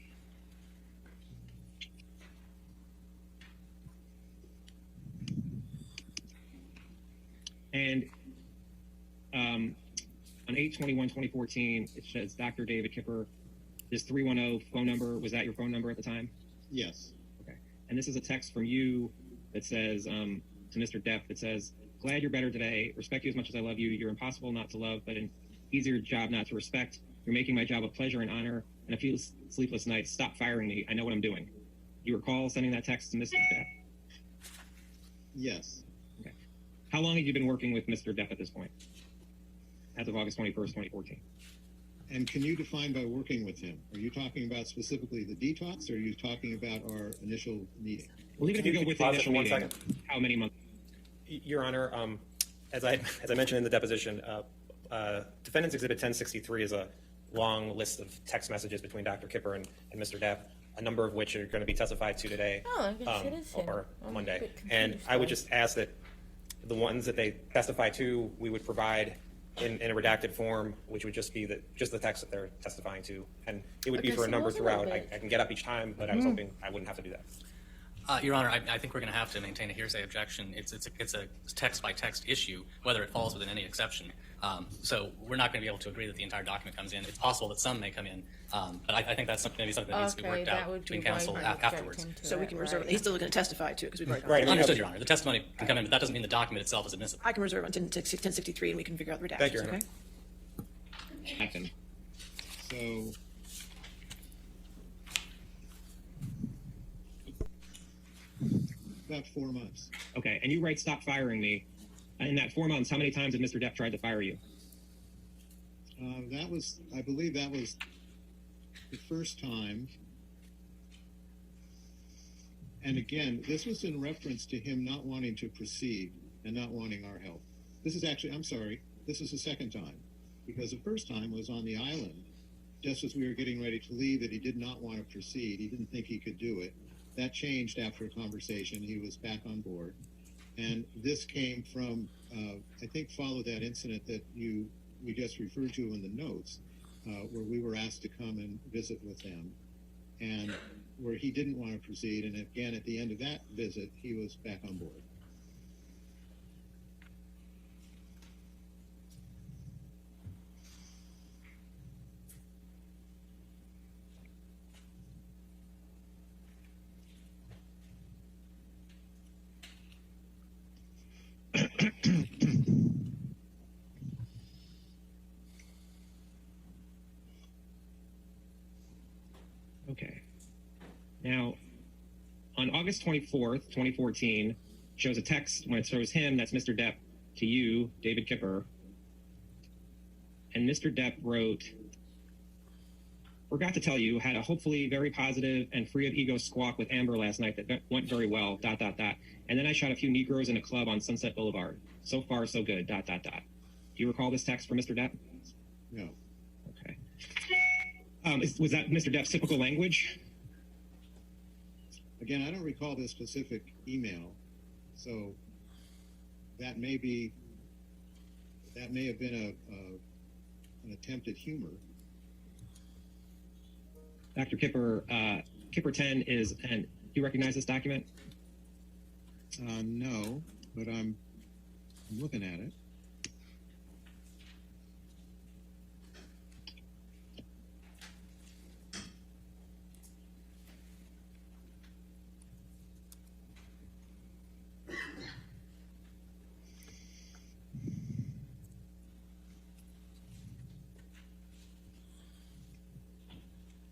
And on 8/21/2014, it says Dr. David Kipper. This 310 phone number, was that your phone number at the time? Yes. Okay. And this is a text from you that says to Mr. Depp that says, "Glad you're better today. Respect you as much as I love you. You're impossible not to love, but an easier job not to respect. You're making my job a pleasure and honor. And a few sleepless nights. Stop firing me. I know what I'm doing." Do you recall sending that text to Mr. Depp? Yes. Okay. How long have you been working with Mr. Depp at this point? As of August 21st, 2014. And can you define by working with him? Are you talking about specifically the detox, or are you talking about our initial meeting? Well, even if you go with the initial one meeting, second. how many months? Your Honor, as I mentioned in the deposition, Defendant's Exhibit 1063 is a long list of text messages between Dr. Kipper and Mr. Depp, a number of which are going to be testified to today Oh, I guess it is him. or I'm a Monday. bit confused And I would there. just ask that the ones that they testify to, we would provide in a redacted form, which would just be the text that they're testifying to. And it would be Okay, for a so number what's a little throughout. I bit- can get up each time, but I was hoping I wouldn't have to do that. Your Honor, I think we're going to have to maintain a hearsay objection. It's a text-by-text issue, whether it falls within any exception. So we're not going to be able to agree that the entire document comes in. It's possible that some may come in, but I think that's maybe something that needs to be worked that out would between be why counsel we're afterwards. objecting to So we it, can reserve it. right? He's still going to testify too, because we've already Right. Understood, Your Honor. The testimony can come in, but that doesn't mean the document itself is admissible. I can reserve on 1063, and we can figure out the redactions. Thank you, Your Honor. Okay. Happen. So about 4 months. Okay. And you write "stop firing me." In that 4 months, how many times had Mr. Depp tried to fire you? I believe that was the first time. And again, this was in reference to him not wanting to proceed and not wanting our help. This is actually, I'm sorry, this is the second time. Because the first time was on the island, just as we were getting ready to leave, that he did not want to proceed. He didn't think he could do it. That changed after a conversation. He was back on board. And this came from, I think, followed that incident that we just referred to in the notes, where we were asked to come and visit with them, and where he didn't want to proceed. And again, at the end of that visit, he was back on board. Okay. Now, on August 24th, 2014, shows a text when it shows him, that's Mr. Depp, to you, David Kipper. And Mr. Depp wrote, "Forgot to tell you, had a hopefully very positive and free of ego squawk with Amber last night that went very well, ... And then I shot a few Negroes in a club on Sunset Boulevard. So far, so good, ... Do you recall this text from Mr. Depp? No. Okay. Was that Mr. Depp's typical language? Again, I don't recall this specific email, so that may have been an attempt at humor. Dr. Kipper, Kipper 10 is, and do you recognize this document? No, but I'm looking at it.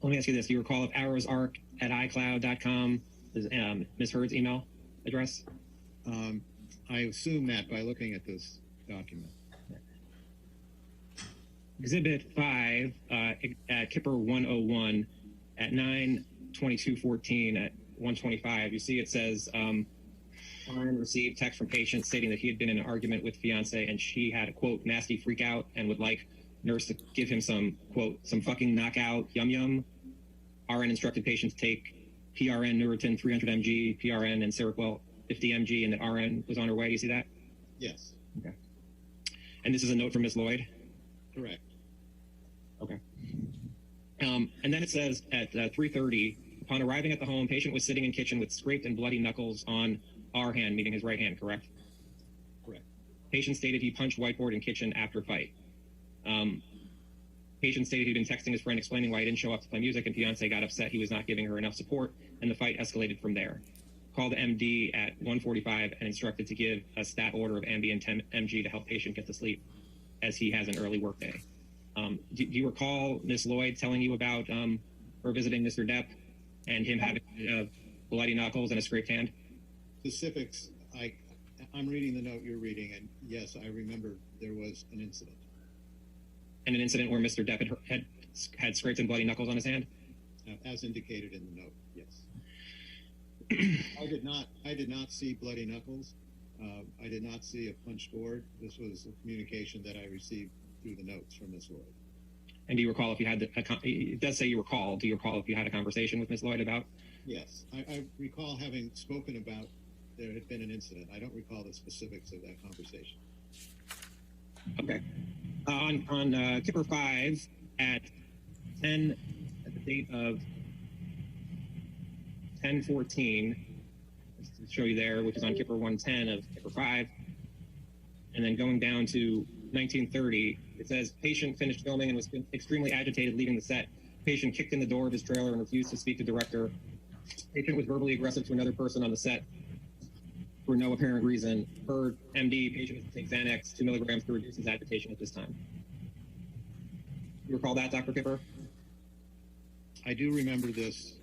Let me ask you this. Do you recall if arrowsarc@icloud.com is Ms. Heard's email address? I assume that by looking at this document. Exhibit 5 at Kipper 101 at 9/22/14 at 1:25. You see it says, Ryan received text from patient stating that he had been in an argument with fiance and she had a, quote, nasty freak out and would like nurse to give him some, quote, some fucking knockout yum yum. RN instructed patient to take PRN Neurotin 300 mg, PRN and Seroquel 50 mg, and that RN was on her way. Do you see that? Yes. Okay. And this is a note from Ms. Lloyd? Correct. Okay. And then it says at 3:30, upon arriving at the home, patient was sitting in kitchen with scraped and bloody knuckles on our hand, meaning his right hand, correct? Correct. Patient stated he punched whiteboard in kitchen after fight. Patient stated he'd been texting his friend explaining why he didn't show up to play music, and fiance got upset he was not giving her enough support, and the fight escalated from there. Called MD at 1:45 and instructed to give a stat order of Ambien 10 mg to help patient get to sleep, as he has an early workday. Do you recall Ms. Lloyd telling you about her visiting Mr. Depp and him having bloody knuckles and a scraped hand? Specifics, I'm reading the note you're reading, and yes, I remember there was an incident. And an incident where Mr. Depp had scraped and bloody knuckles on his hand? As indicated in the note, yes. I did not see bloody knuckles. I did not see a punch board. This was a communication that I received through the notes from Ms. Lloyd. And do you recall if you had it does say you recall. Do you recall if you had a conversation with Ms. Lloyd about? Yes, I recall having spoken about there had been an incident. I don't recall the specifics of that conversation. Okay. On Kipper 5 at the date of 10/14, to show you there, which is on Kipper 110 of Kipper 5, and then going down to 1930, it says patient finished filming and was extremely agitated leaving the set. Patient kicked in the door of his trailer and refused to speak to director. Patient was verbally aggressive to another person on the set for no apparent reason. Per MD, patient is to take Xanax 2 milligrams to reduce his agitation at this time. You recall that, Dr. Kipper? I do remember this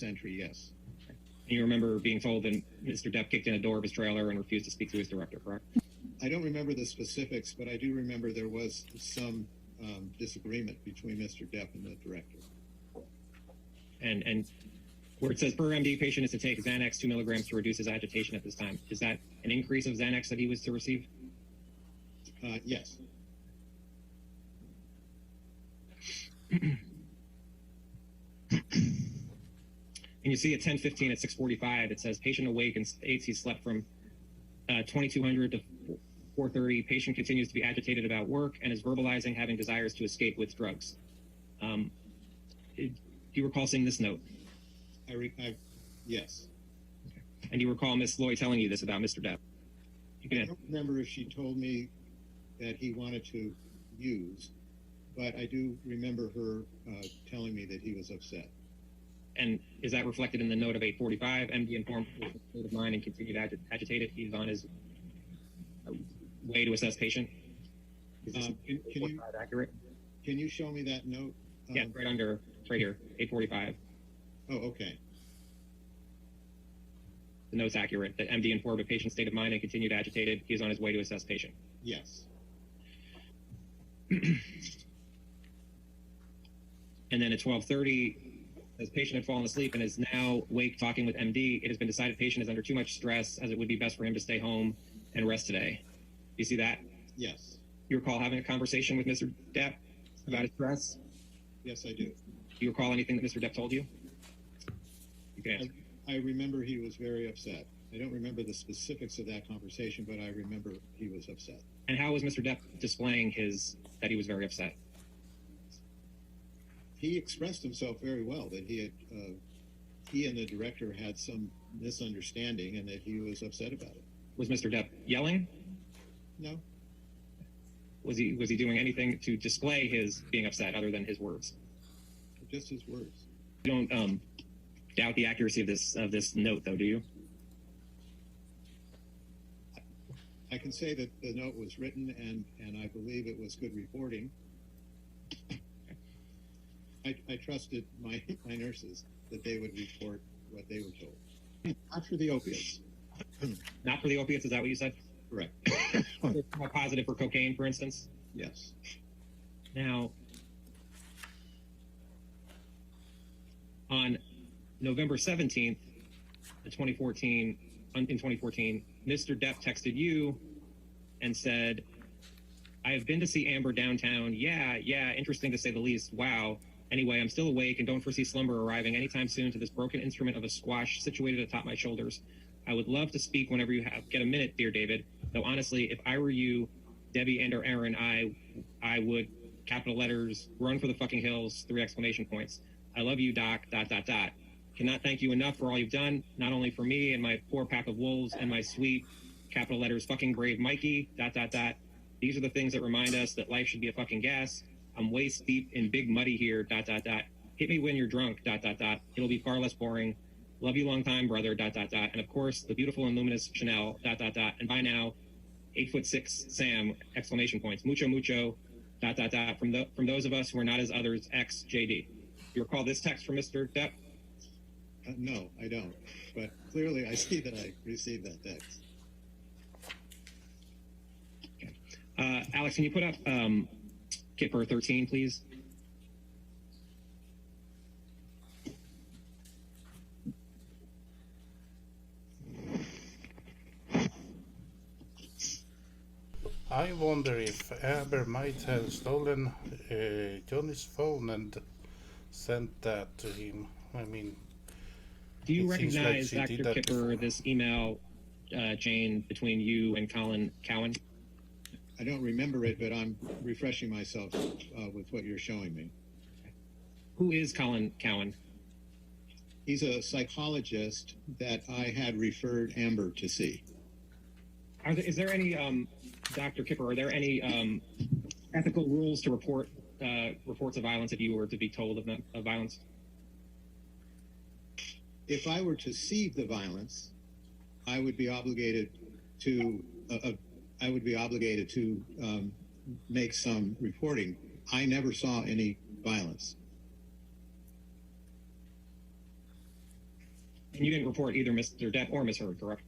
entry, yes. And you remember being told that Mr. Depp kicked in a door of his trailer and refused to speak to his director, correct? I don't remember the specifics, but I do remember there was some disagreement between Mr. Depp and the director. And where it says per MD, patient is to take Xanax 2 milligrams to reduce his agitation at this time. Is that an increase of Xanax that he was to receive? Yes. And you see at 10:15 at 6:45, it says patient awake and states he slept from 2200 to 4:30. Patient continues to be agitated about work and is verbalizing having desires to escape with drugs. Do you recall seeing this note? Yes. Okay. And do you recall Ms. Lloyd telling you this about Mr. Depp? I don't remember if she told me that he wanted to use, but I do remember her telling me that he was upset. And is that reflected in the note of 8:45? MD informed state of mind and continued agitated. He's on his way to assess patient. Is this accurate? Can you show me that note? Yeah, right here, 8:45. Oh, okay. The note's accurate. That MD informed a patient's state of mind and continued agitated. He's on his way to assess patient. Yes. And then at 12:30, as patient had fallen asleep and is now awake talking with MD, it has been decided patient is under too much stress, as it would be best for him to stay home and rest today. Do you see that? Yes. You recall having a conversation with Mr. Depp about his stress? Yes, I do. Do you recall anything that Mr. Depp told you? You can answer. I remember he was very upset. I don't remember the specifics of that conversation, but I remember he was upset. And how was Mr. Depp displaying that he was very upset? He expressed himself very well, that he and the director had some misunderstanding and that he was upset about it. Was Mr. Depp yelling? No. Was he doing anything to display his being upset other than his words? Just his words. You don't doubt the accuracy of this note, though, do you? I can say that the note was written and I believe it was good reporting. I trusted my nurses that they would report what they were told. Not for the opiates. Not for the opiates, is that what you said? Correct. More positive for cocaine, for instance? Yes. Now, on November 17th, 2014, Mr. Depp texted you and said, I have been to see Amber downtown. Yeah, interesting to say the least. Wow. Anyway, I'm still awake and don't foresee slumber arriving anytime soon to this broken instrument of a squash situated atop my shoulders. I would love to speak whenever you get a minute, dear David. Though honestly, if I were you, Debbie and or Aaron, I would capital letters, run for the fucking hills, 3 exclamation points. I love you, Doc, ... Cannot thank you enough for all you've done, not only for me and my poor pack of wolves and my sweet, capital letters, fucking brave Mikey, ... These are the things that remind us that life should be a fucking gas. I'm waist deep in big muddy here, ... Hit me when you're drunk, ... It'll be far less boring. Love you long time, brother, ... And of course, the beautiful and luminous Chanel, ... And by now, 8'6" Sam, exclamation points. Mucho, mucho, ... From those of us who are not as others, X, JD. You recall this text from Mr. Depp? No, I don't. But clearly I see that I received that text. Okay. Alex, can you put up Kipper 13, please? I wonder if Amber might have stolen Johnny's phone and sent that to him. I mean, do you recognize, like Dr. Kipper, this email chain between you and Colin Cowan? I don't remember it, but I'm refreshing myself with what you're showing me. Who is Colin Cowan? He's a psychologist that I had referred Amber to see. Is there any, Dr. Kipper, are there any ethical rules to report reports of violence if you were to be told of violence? If I were to see the violence, I would be obligated to make some reporting. I never saw any violence. And you didn't report either Mr. Depp or Ms. Heard, correct?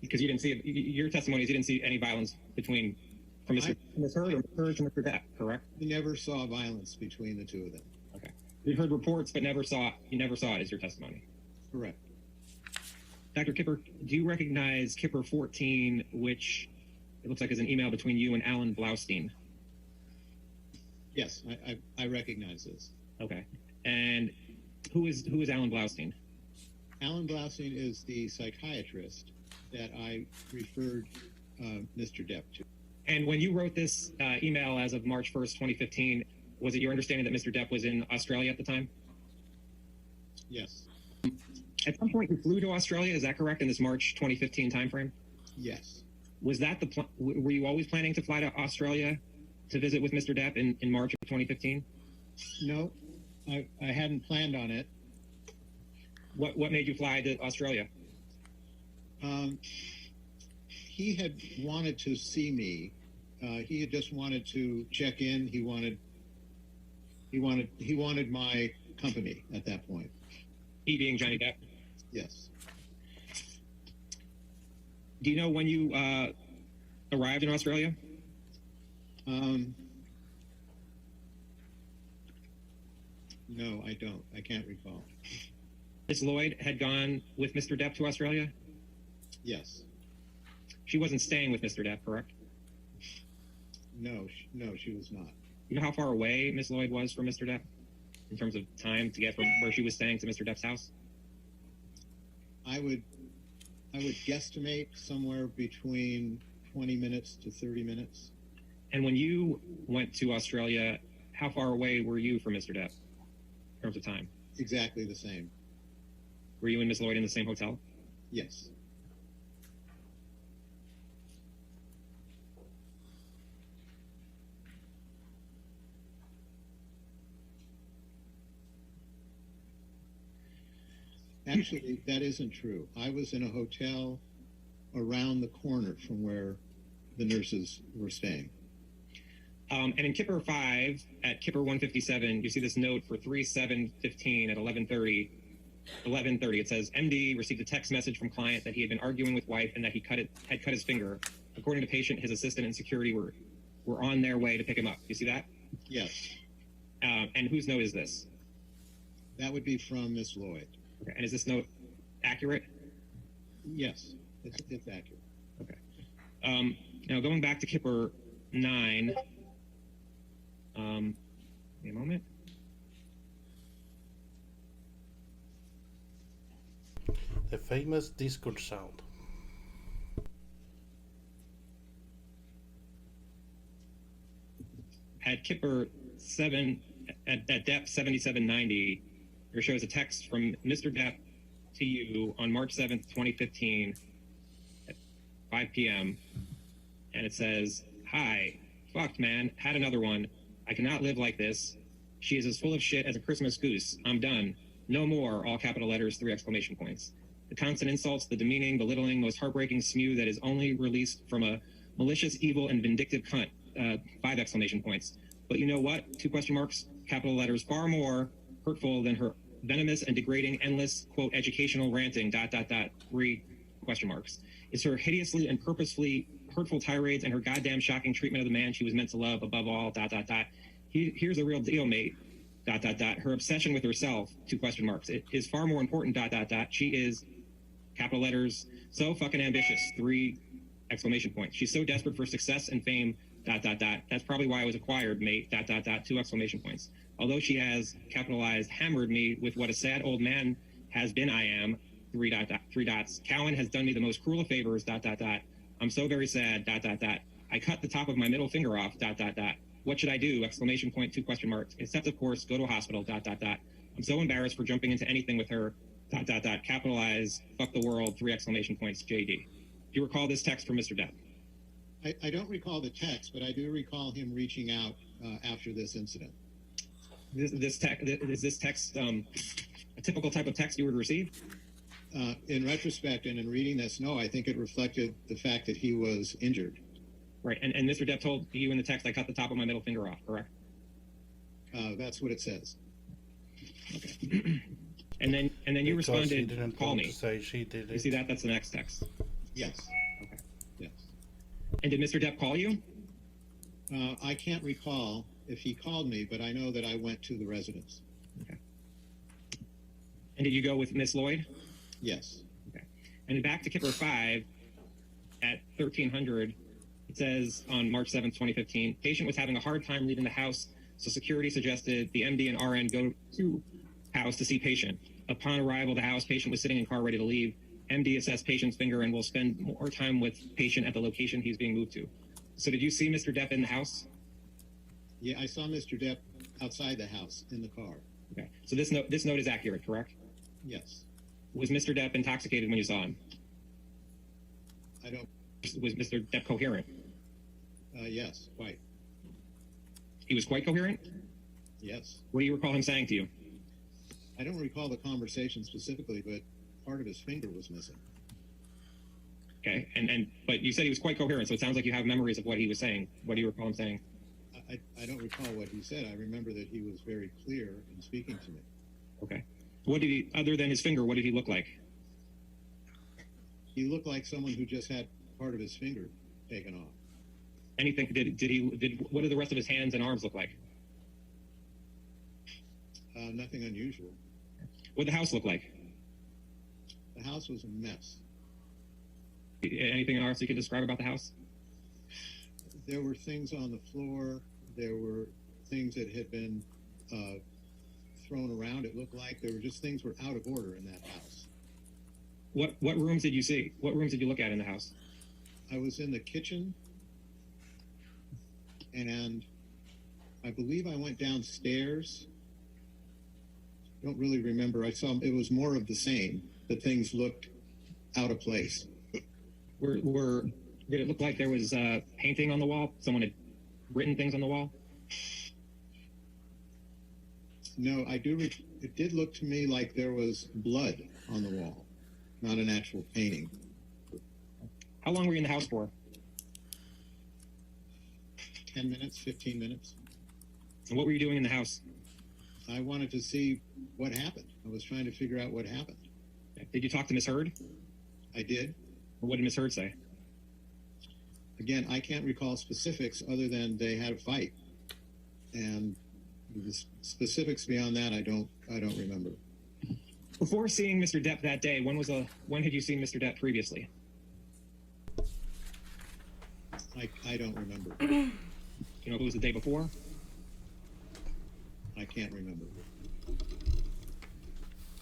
Because you didn't see it, your testimony is you didn't see any violence from Ms. Heard or Ms. Heard to Mr. Depp, correct? We never saw violence between the two of them. Okay. You heard reports but never saw it as your testimony. Correct. Dr. Kipper, do you recognize Kipper 14, which it looks like is an email between you and Alan Blaustein? Yes, I recognize this. Okay. And who is Alan Blaustein? Alan Blaustein is the psychiatrist that I referred Mr. Depp to. And when you wrote this email as of March 1st, 2015, was it your understanding that Mr. Depp was in Australia at the time? Yes. At some point, you flew to Australia. Is that correct? In this March 2015 timeframe? Yes. Was that were you always planning to fly to Australia to visit with Mr. Depp in March of 2015? No, I hadn't planned on it. What made you fly to Australia? He had wanted to see me. He had just wanted to check in. He wanted my company at that point. He being Johnny Depp? Yes. Do you know when you arrived in Australia? No, I don't. I can't recall. Ms. Lloyd had gone with Mr. Depp to Australia? Yes. She wasn't staying with Mr. Depp, correct? No, she was not. You know how far away Ms. Lloyd was from Mr. Depp in terms of time to get from where she was staying to Mr. Depp's house? I would guesstimate somewhere between 20 minutes to 30 minutes. And when you went to Australia, how far away were you from Mr. Depp in terms of time? Exactly the same. Were you and Ms. Lloyd in the same hotel? Yes. Actually, that isn't true. I was in a hotel around the corner from where the nurses were staying. And in Kipper 5, at Kipper 157, you see this note for 3/7/15 at 11:30. 11:30, it says, MD received a text message from client that he had been arguing with wife and that he had cut his finger. According to patient, his assistant and security were on their way to pick him up. You see that? Yes. And whose note is this? That would be from Miss Lloyd. Okay. And is this note accurate? Yes, it's accurate. Okay. Now going back to Kipper 9, wait a moment. The famous Discord sound. at Kipper 7 at Depp 7790, there shows a text from Mr. Depp to you on March 7th, 2015 at 5 p.m. And it says, "Hi, fucked man, had another one. I cannot live like this. She is as full of shit as a Christmas goose. I'm done. No more," all capital letters, 3 exclamation points. The constant insults, the demeaning, belittling, most heartbreaking spew that is only released from a malicious, evil, and vindictive cunt, 5 exclamation points. But you know what? 2 question marks, capital letters, far more hurtful than her venomous and degrading, endless, quote, educational ranting, ... 3 question marks. It's her hideously and purposefully hurtful tirades and her goddamn shocking treatment of the man she was meant to love above all, ... Here's the real deal, mate, ... Her obsession with herself, 2 question marks. It is far more important, ... She is, capital letters, so fucking ambitious, 3 exclamation points. She's so desperate for success and fame, ... That's probably why I was acquired, mate, ... 2 exclamation points. Although she has, capitalized, hammered me with what a sad old man has been I am, 3 dots. Cowan has done me the most cruel of favors, ... I'm so very sad, ... I cut the top of my middle finger off, ... What should I do? Exclamation point, 2 question marks. Except, of course, go to a hospital, ... I'm so embarrassed for jumping into anything with her, ... Capitalize, fuck the world, 3 exclamation points, JD. Do you recall this text from Mr. Depp? I don't recall the text, but I do recall him reaching out after this incident. Is this text a typical type of text you would receive? In retrospect and in reading this, no, I think it reflected the fact that he was injured. Right, and Mr. Depp told you in the text, "I cut the top of my middle finger off," correct? That's what it says. Okay. and then you responded, "Call me." Say she did it. You see that? That's the next text. Yes. Okay. Yes. And did Mr. Depp call you? I can't recall if he called me, but I know that I went to the residence. Okay. And did you go with Miss Lloyd? Yes. Okay. And then back to Kipper 5 at 1300, it says on March 7th, 2015, patient was having a hard time leaving the house, so security suggested the MD and RN go to house to see patient. Upon arrival, the house, patient was sitting in car ready to leave. MD assessed patient's finger and will spend more time with patient at the location he's being moved to. So did you see Mr. Depp in the house? Yeah, I saw Mr. Depp outside the house in the car. Okay. So this note is accurate, correct? Yes. Was Mr. Depp intoxicated when you saw him? I don't. Was Mr. Depp coherent? Yes, quite. He was quite coherent? Yes. What do you recall him saying to you? I don't recall the conversation specifically, but part of his finger was missing. Okay, but you said he was quite coherent, so it sounds like you have memories of what he was saying. What do you recall him saying? I don't recall what he said. I remember that he was very clear in speaking to me. Okay. What did he, other than his finger, what did he look like? He looked like someone who just had part of his finger taken off. Anything, what did the rest of his hands and arms look like? Nothing unusual. What did the house look like? The house was a mess. Anything else you could describe about the house? There were things on the floor. There were things that had been thrown around. It looked like there were just things were out of order in that house. What rooms did you see? What rooms did you look at in the house? I was in the kitchen, and I believe I went downstairs. I don't really remember. I saw it was more of the same. That things looked out of place. Did it look like there was painting on the wall? Someone had written things on the wall? No, I do. It did look to me like there was blood on the wall, not an actual painting. How long were you in the house for? 10 minutes, 15 minutes. And what were you doing in the house? I wanted to see what happened. I was trying to figure out what happened. Did you talk to Miss Heard? I did. What did Miss Heard say? Again, I can't recall specifics other than they had a fight. And the specifics beyond that, I don't remember. Before seeing Mr. Depp that day, when had you seen Mr. Depp previously? I don't remember. You know if it was the day before? I can't remember.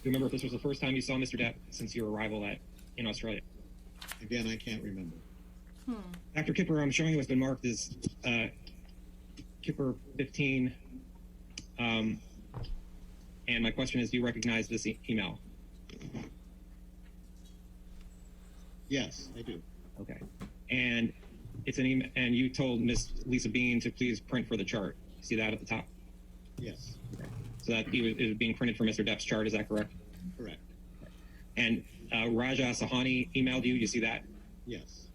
Do you remember if this was the first time you saw Mr. Depp since your arrival in Australia? Again, I can't remember. Dr. Kipper, I'm showing you what's been marked as Kipper 15. And my question is, do you recognize this email? Yes, I do. Okay. And it's an email, and you told Miss Lisa Bean to please print for the chart. See that at the top? Yes. Okay. So that it was being printed for Mr. Depp's chart, is that correct? Correct. And Raja Sahani emailed you. You see that? Yes.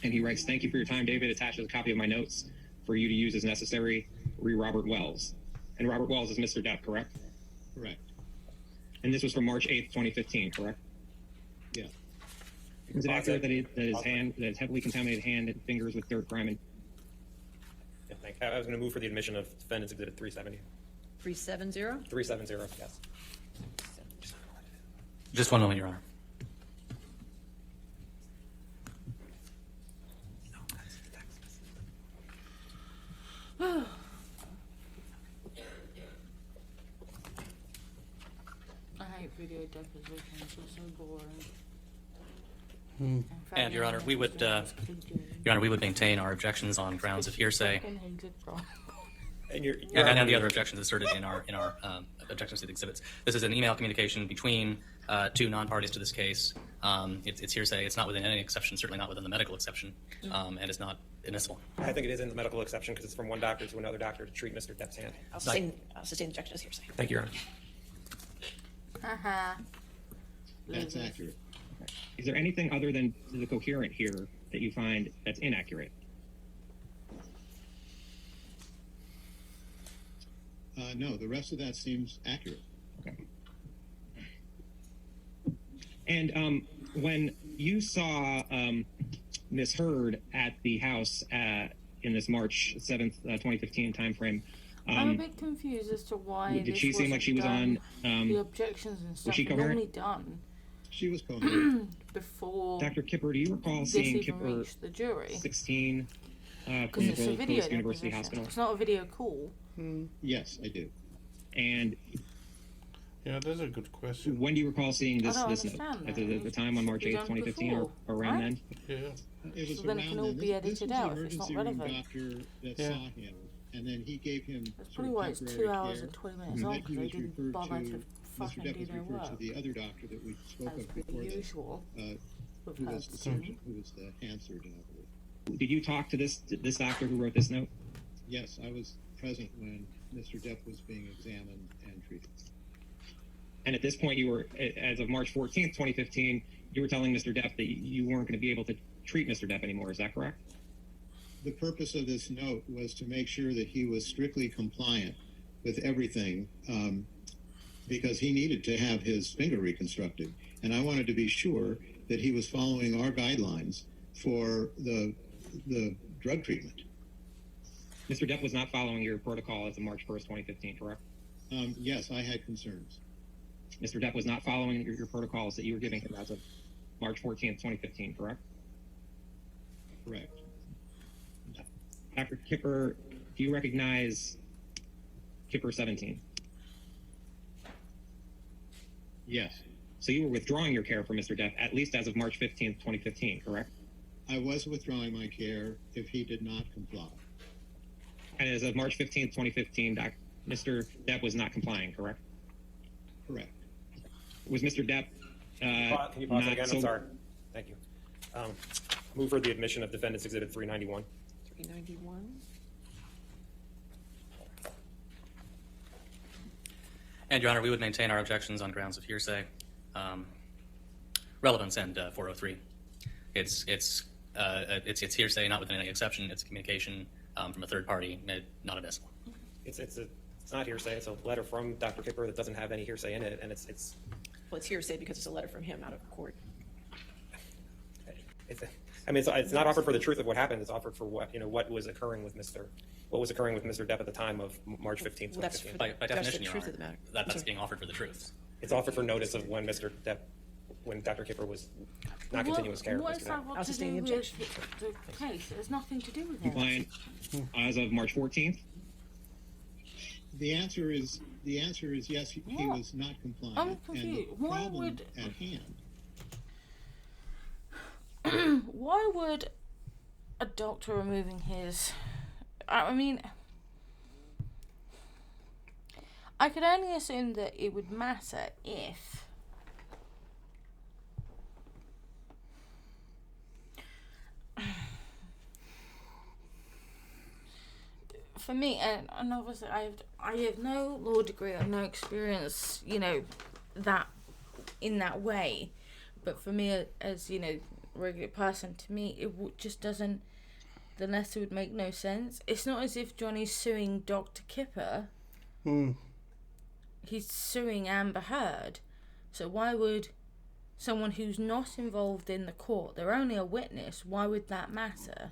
And he writes, "Thank you for your time, David. Attaches a copy of my notes for you to use as necessary. Robert Wells." And Robert Wells is Mr. Depp, correct? Correct. And this was from March 8th, 2015, correct? Yeah. Is it accurate that his heavily contaminated hand and fingers with dirt, grime, and Yeah, thank you. I was going to move for the admission of Defendant's Exhibit 370. 370? 370, yes. Just one moment, Your Honor. I hate video depositions. They're so boring. And Your Honor, we would maintain our objections on grounds of hearsay, And your and the other objections asserted in our objections to the exhibits. This is an email communication between two non-parties to this case. It's hearsay. It's not within any exception, certainly not within the medical exception, and it's not admissible. I think it is in the medical exception because it's from one doctor to another doctor to treat Mr. Depp's hand. I'll sustain the objection as hearsay. Thank you, Your Honor. That's accurate. is there anything other than the coherent here that you find that's inaccurate? No, the rest of that seems accurate. Okay. And when you saw Ms. Heard at the house in this March 7th, 2015 timeframe, I'm a bit confused as to why did she seem like she was on the objections and stuff she are normally coherent? done She was coherent. before Dr. Kipper, do you recall this seeing even Kipper reached the jury. 16 Because it's a Clinical video Post University deposition. Hospital? It's not a video call. Yes, I do. And Yeah, that's a good question. when do you recall seeing this I don't note? understand At that. the time on March It 8th, was done 2015, before, or around right? then? Yeah. It was So then it around can all then. be This edited was out the if it's not emergency room relevant. doctor that Yeah. saw him, and then he gave him That's sort probably of why it's 2 temporary hours care, and 20 minutes and long, then because he they was didn't referred bother to Mr. fucking Depp do was their referred to work. the other doctor that we spoke As of per before that, usual. With who her was the surgeon, who was the hand surgeon, I believe. Did you talk to this doctor who wrote this note? Yes, I was present when Mr. Depp was being examined and treated. And at this point, you were, as of March 14th, 2015, you were telling Mr. Depp that you weren't going to be able to treat Mr. Depp anymore. Is that correct? The purpose of this note was to make sure that he was strictly compliant with everything, because he needed to have his finger reconstructed. And I wanted to be sure that he was following our guidelines for the drug treatment. Mr. Depp was not following your protocol as of March 1st, 2015, correct? Yes, I had concerns. Mr. Depp was not following your protocols that you were giving him as of March 14th, 2015, correct? Correct. Dr. Kipper, do you recognize Kipper 17? Yes, So you were withdrawing your care for Mr. Depp at least as of March 15th, 2015, correct? I was withdrawing my care if he did not comply. And as of March 15th, 2015, Mr. Depp was not complying, correct? Correct. Was Mr. Depp Can you pause it not again? so- I'm sorry. Thank you. Move for the admission of Defendant's Exhibit 391. 391? And Your Honor, we would maintain our objections on grounds of hearsay, relevance, and 403. It's hearsay, not within any exception. It's communication from a third party, not admissible. It's not hearsay. It's a letter from Dr. Kipper that doesn't have any hearsay in it, and it's Well, it's hearsay because it's a letter from him out of court. it's not offered for the truth of what happened. It's offered for what was occurring with Mr. Depp at the time of March 15th, Well, that's 2015. By That's the definition, Your truth Honor, of the matter. that's Sorry. being offered for the truth. It's offered for notice of when Dr. Kipper was not continuing his care of What Mr. is that Depp. got I'll to sustain do the with the case? It has nothing to do with it. compliant as of March 14th? The answer is yes, he What? was not compliant. I'm And the confused. Why problem would- at hand, Why would a doctor removing his I mean, I could only assume that it would matter if for me, and obviously I have no law degree, I have no experience, that in that way, but for me as regular person, to me it just doesn't, the letter would make no sense. It's not as if Johnny's suing Dr. Kipper. He's suing Amber Heard. So why would someone who's not involved in the court, they're only a witness, why would that matter?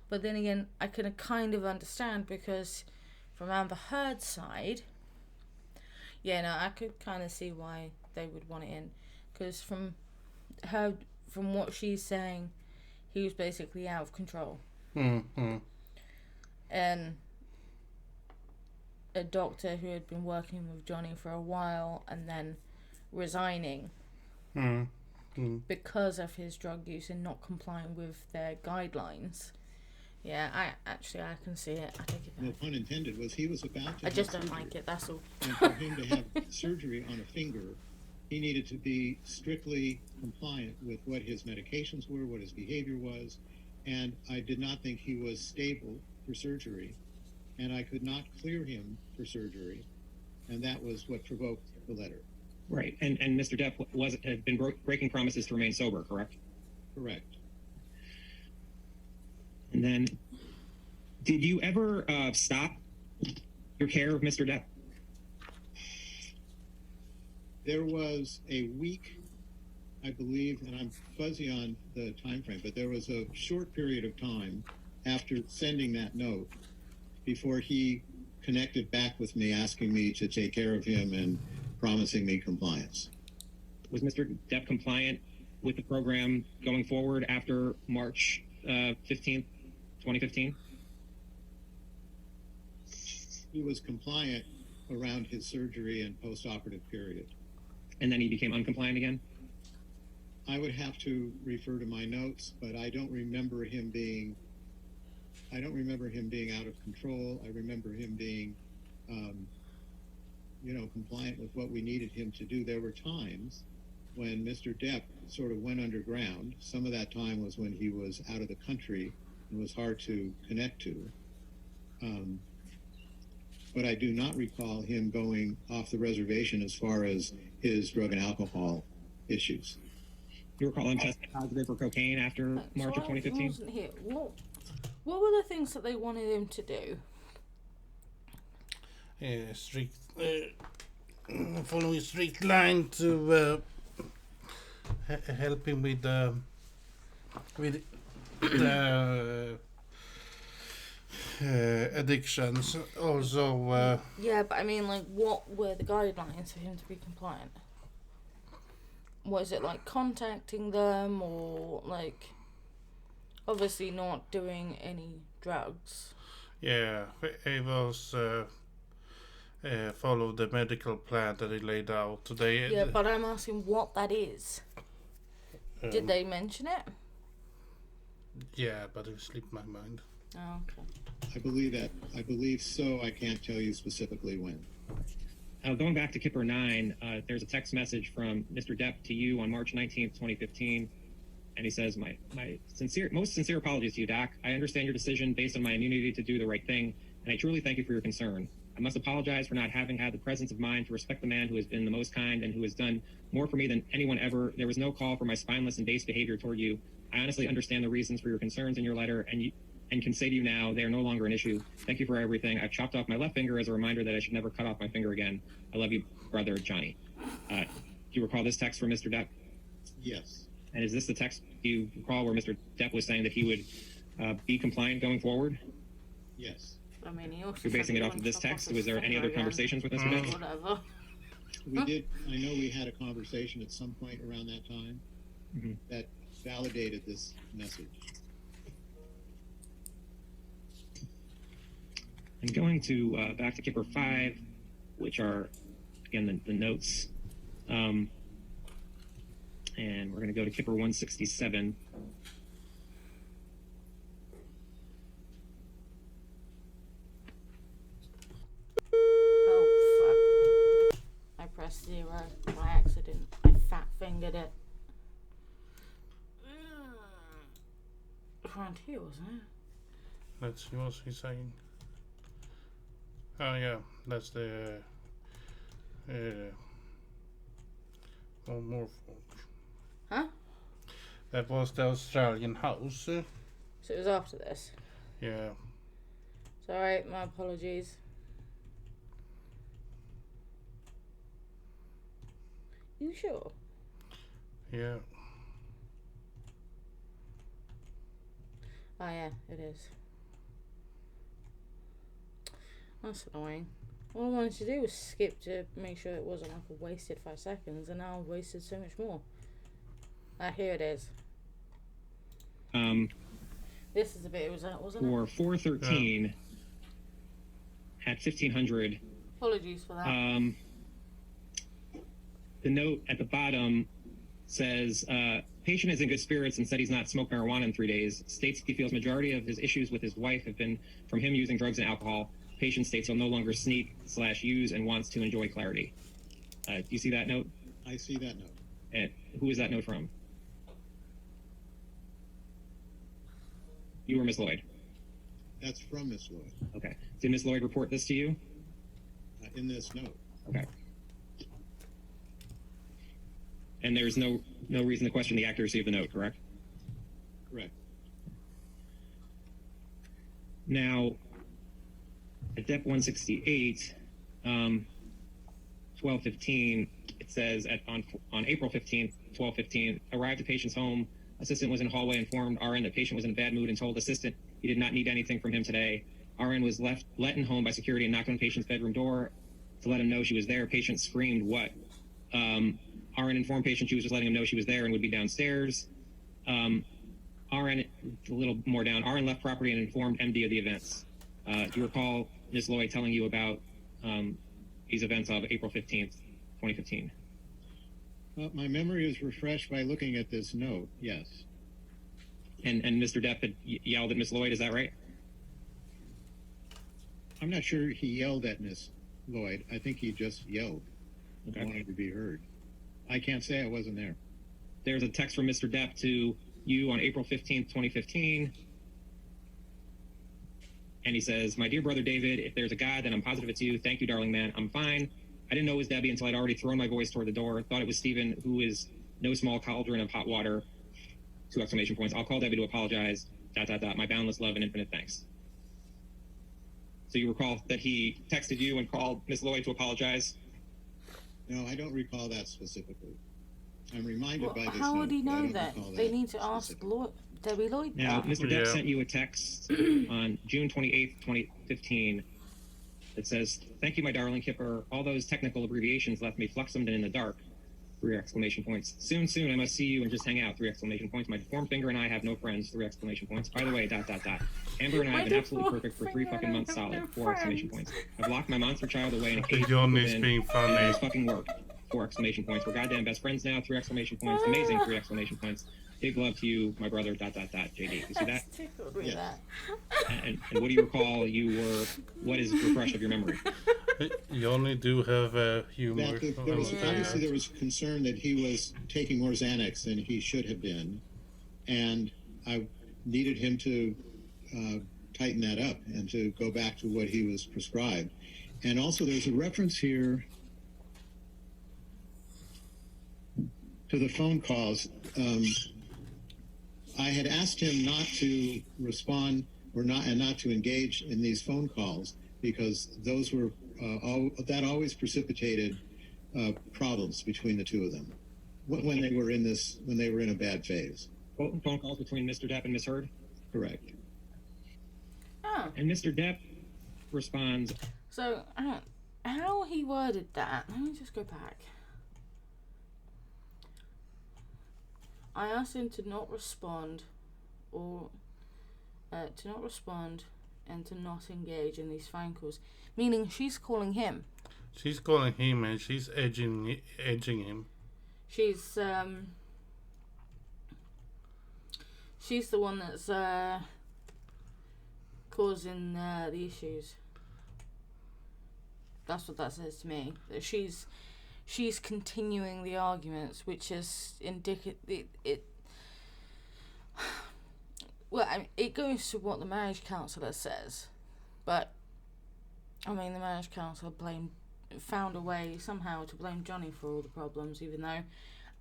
But then again, I can kind of understand, because from Amber Heard's side, I could kind of see why they would want it in, because from what she's saying, he was basically out of control. And a doctor who had been working with Johnny for a while and then resigning because of his drug use and not complying with their guidelines. Yeah, I can see it. I take it back. No pun intended. Was he was about to. I just don't like it. That's all. And for him to have surgery on a finger, he needed to be strictly compliant with what his medications were, what his behavior was, and I did not think he was stable for surgery, and I could not clear him for surgery, and that was what provoked the letter. Right, and Mr. Depp had been breaking promises to remain sober, correct? Correct. And then, did you ever stop your care of Mr. Depp? There was a week, I believe, and I'm fuzzy on the time frame, but there was a short period of time after sending that note before he connected back with me, asking me to take care of him and promising me compliance. Was Mr. Depp compliant with the program going forward after March 15th, 2015? He was compliant around his surgery and post-operative period. And then he became uncompliant again? I would have to refer to my notes, but I don't remember him being out of control. I remember him being, compliant with what we needed him to do. There were times when Mr. Depp sort of went underground. Some of that time was when he was out of the country and was hard to connect to. But I do not recall him going off the reservation as far as his drug and alcohol issues. You recall him testing positive for cocaine after March of 2015? I wasn't here. What were the things that they wanted him to do? Following a strict line to help him with the addictions. Also, yeah, but I mean, what were the guidelines for him to be compliant? Was it contacting them, or obviously not doing any drugs? Yeah, he was follow the medical plan that he laid out today. Yeah, but I'm asking what that is. Did they mention it? Yeah, but it slipped my mind. Oh, okay. I believe so. I can't tell you specifically when. Going back to Kipper 9, there's a text message from Mr. Depp to you on March 19th, 2015. And he says, my most sincere apologies to you, Doc. I understand your decision based on my immunity to do the right thing, and I truly thank you for your concern. I must apologize for not having had the presence of mind to respect the man who has been the most kind and who has done more for me than anyone ever. There was no call for my spineless and base behavior toward you. I honestly understand the reasons for your concerns in your letter, and can say to you now, they are no longer an issue. Thank you for everything. I've chopped off my left finger as a reminder that I should never cut off my finger again. I love you, brother, Johnny. Do you recall this text from Mr. Depp? Yes. And is this the text you recall where Mr. Depp was saying that he would be compliant going forward? Yes. I mean, he also You're basing it off of this text? Was there any other conversations with Mr. Depp? Whatever. We did. I know we had a conversation at some point around that time that validated this message. And going to back to Kipper 5, which are, again, the notes. And we're going to go to Kipper 167. get it. Around here, wasn't it? Let's see what he's saying. Oh yeah, that's the one more phone. Huh? That was the Australian house. So it was after this. Yeah. It's alright, my apologies. You sure? Yeah. Oh yeah, it is. That's annoying. All I wanted to do was skip to make sure it wasn't like a wasted 5 seconds, and now I've wasted so much more. Here it is. This is a bit, it was that, wasn't it? For 413 at 1500. Apologies for that. The note at the bottom says, patient is in good spirits and said he's not smoked marijuana in 3 days. States he feels majority of his issues with his wife have been from him using drugs and alcohol. Patient states he'll no longer sneak/use and wants to enjoy clarity. Do you see that note? I see that note. And who is that note from? You or Miss Lloyd? That's from Miss Lloyd. Okay. Did Miss Lloyd report this to you? In this note. Okay. And there's no reason to question the accuracy of the note, correct? Correct. Now, at Dep 168, 12:15, it says on April 15th, 12:15, arrived at patient's home. Assistant was in hallway, informed RN that patient was in a bad mood and told assistant he did not need anything from him today. RN was let in home by security and knocked on patient's bedroom door to let him know she was there. Patient screamed, "What?" RN informed patient she was just letting him know she was there and would be downstairs. RN, a little more down, RN left property and informed MD of the events. Do you recall Ms. Lloyd telling you about these events of April 15th, 2015? Well, my memory is refreshed by looking at this note, yes. And Mr. Depp had yelled at Ms. Lloyd, is that right? I'm not sure he yelled at Miss Lloyd. I think he just yelled. Okay. He wanted to be heard. I can't say I wasn't there. There's a text from Mr. Depp to you on April 15th, 2015. And he says, "My dear brother David, if there's a God, then I'm positive it's you. Thank you, darling man. I'm fine. I didn't know it was Debbie until I'd already thrown my voice toward the door. Thought it was Stephen, who is no small cauldron of hot water." 2 exclamation points. "I'll call Debbie to apologize. ... My boundless love and infinite thanks." So you recall that he texted you and called Miss Lloyd to apologize? No, I don't recall that specifically. I'm reminded by this how note, would he but I know don't that? recall They that need to ask specifically. Debbie Lloyd Now, that. Mr. Depp Yeah. sent you a text on June 28th, 2015 that says, "Thank you, my darling Kipper. All those technical abbreviations left me fluxumed and in the dark." 3 exclamation points. Soon, I must see you and just hang out. 3 exclamation points. My deformed finger and I have no friends. 3 exclamation points. By the way, ... Amber and I have been absolutely perfect for 3 fucking months solid. 4 exclamation points. I've locked my monster child away in a cage. Johnny's being funny. And it's fucking work. 4 exclamation points. We're goddamn best friends now. 3 exclamation points. Amazing. 3 exclamation points. Big love to you, my brother. ... JD. You see that? Tickled with Yes. that. And what do you recall you were, what is refresh of your memory? Johnny do have humor. That there was, obviously there was concern that he was taking more Xanax than he should have been, and I needed him to tighten that up and to go back to what he was prescribed. And also there's a reference here to the phone calls. I had asked him not to respond not to engage in these phone calls because those were that always precipitated problems between the two of them when they were in a bad phase. Phone calls between Mr. Depp and Miss Heard? Correct. Oh, And Mr. Depp responds, so how he worded that? Let me just go back. I asked him to not respond, or and to not engage in these phone calls. Meaning she's calling him. She's calling him and she's edging him. She's the one that's causing the issues. That's what that says to me. That she's she's continuing the arguments, which is indicative. Well, I mean, it goes to what the marriage counsellor says, but I mean, the marriage counsellor found a way somehow to blame Johnny for all the problems, even though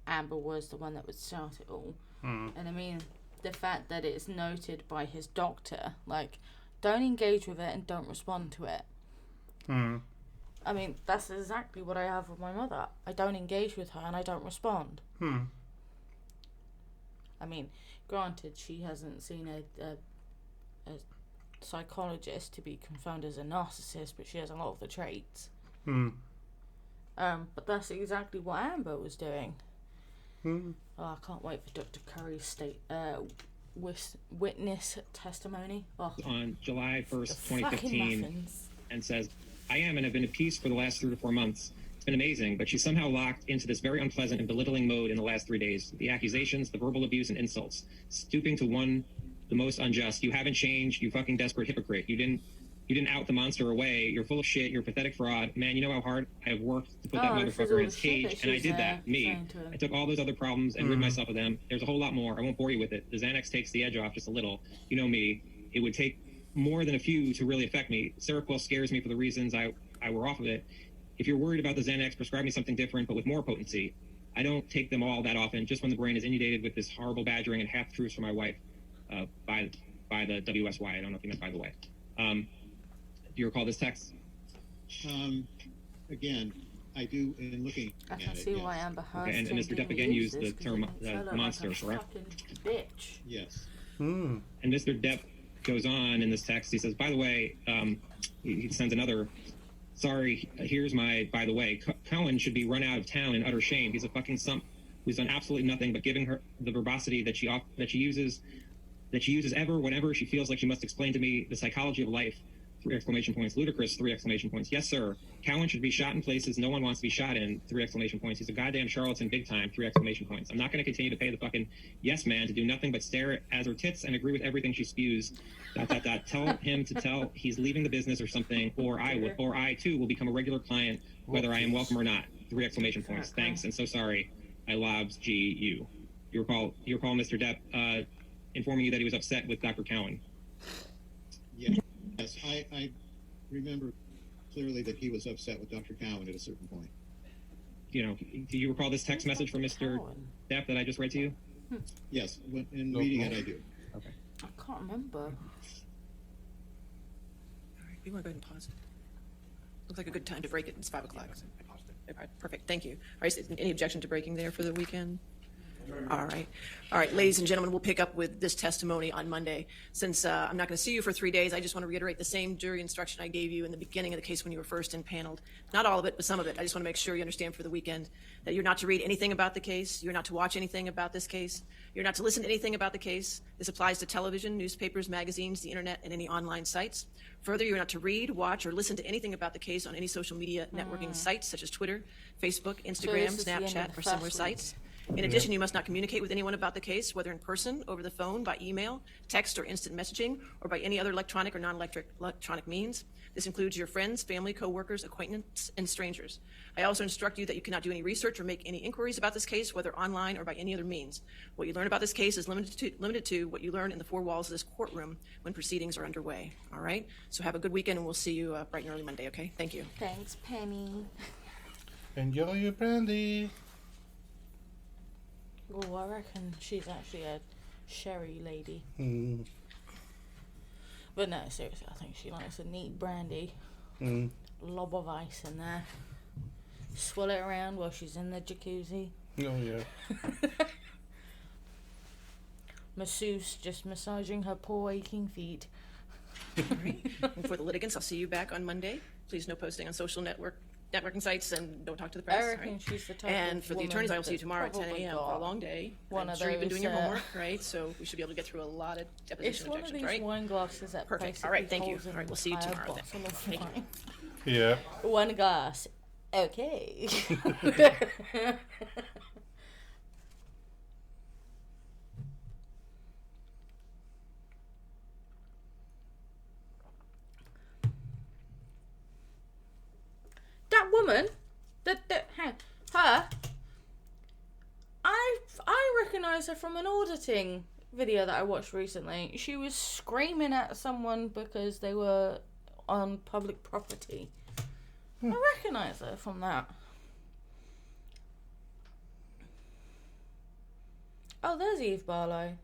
Amber was the one that would start it all. And I mean, the fact that it's noted by his doctor, like, don't engage with it and don't respond to it. I mean, that's exactly what I have with my mother. I don't engage with her and I don't respond. I mean, granted, she hasn't seen a psychologist to be confirmed as a narcissist, but she has a lot of the traits. But that's exactly what Amber was doing. Oh, I can't wait for Dr. Curry's witness testimony. On July 1st, 2015, and says, I am and have been at peace for the last 3 to 4 months. It's been amazing, but she's somehow locked into this very unpleasant and belittling mode in the last 3 days. The accusations, the verbal abuse and insults, stooping to one, the most unjust. You haven't changed, you fucking desperate hypocrite. You didn't out the monster away. You're full of shit. You're a pathetic fraud. Man, you know how hard I have worked to put that motherfucker in his cage, and I did that. Me. I took all those other problems and rid myself of them. There's a whole lot more. I won't bore you with it. The Xanax takes the edge off just a little. You know me. It would take more than a few to really affect me. Seroquel scares me for the reasons I were off of it. If you're worried about the Xanax, prescribe me something different, but with more potency. I don't take them all that often, just when the brain is inundated with this horrible badgering and half-truths from my wife by the WSY. I don't know if you meant by the way. Do you recall this text? Again, I do in looking at it. I can see why Amber Heard. Okay, and Mr. Depp again used the term monster, correct? Bitch. Yes. And Mr. Depp goes on in this text. He says, by the way, he sends another, sorry, here's my, by the way, Cohen should be run out of town in utter shame. He's a fucking sump who's done absolutely nothing but giving her the verbosity that she uses ever, whenever she feels like she must explain to me the psychology of life. 3 exclamation points. Ludicrous, 3 exclamation points. Yes, sir. Cowan should be shot in places no one wants to be shot in, 3 exclamation points. He's a goddamn charlatan big time, 3 exclamation points. I'm not going to continue to pay the fucking yes man to do nothing but stare at her tits and agree with everything she spews. ... Tell him to tell he's leaving the business or something, or I too will become a regular client, whether I am welcome or not, 3 exclamation points. Thanks, and so sorry. I lobs G.U. You recall Mr. Depp informing you that he was upset with Dr. Cowan. Yes, I remember clearly that he was upset with Dr. Cowan at a certain point. You know, do you recall this text message from Mr. Depp that I just read to you? Yes, in reading it, I do. Okay. I can't remember. All right, we want to go ahead and pause it. Looks like a good time to break it. It's 5 o'clock. All right, perfect. Thank you. All right, any objection to breaking there for the weekend? All right, ladies and gentlemen, we'll pick up with this testimony on Monday. Since I'm not going to see you for 3 days, I just want to reiterate the same jury instruction I gave you in the beginning of the case when you were first impaneled. Not all of it, but some of it. I just want to make sure you understand for the weekend that you're not to read anything about the case, you're not to watch anything about this case, you're not to listen to anything about the case. This applies to television, newspapers, magazines, the internet, and any online sites. Further, you're not to read, watch, or listen to anything about the case on any social media networking sites such as Twitter, Facebook, Instagram, Snapchat, or similar sites. In addition, you must not communicate with anyone about the case, whether in person, over the phone, by email, text, or instant messaging, or by any other electronic or non-electronic means. This includes your friends, family, co-workers, acquaintances, and strangers. I also instruct you that you cannot do any research or make any inquiries about this case, whether online or by any other means. What you learn about this case is limited to what you learn in the 4 walls of this courtroom when proceedings are underway. All right? So have a good weekend, and we'll see you bright and early Monday, okay? Thank you. Thanks, Penny. Enjoy your brandy. Oh, I reckon she's actually a sherry lady. But no, seriously, I think she likes a neat brandy. Lob of ice in there. Swirl it around while she's in the jacuzzi. Oh, yeah. Masseuse just massaging her poor aching feet. All right. And for the litigants, I'll see you back on Monday. Please no posting on social networking sites, and don't talk to the press. I reckon she's the type and of for the attorneys, I will see you tomorrow at 10 a.m. for a long day. I'm sure you've been doing your homework, right? So we should be able to get through a lot of deposition objections, right? It's one of these wine glasses that perfect. All right, thank you. All right, we'll see you tomorrow then. Thank you. Yeah. One glass. Okay. That woman, recognise her from an auditing video that I watched recently. She was screaming at someone because they were on public property. I recognise her from that. Oh, there's Eve Barlow.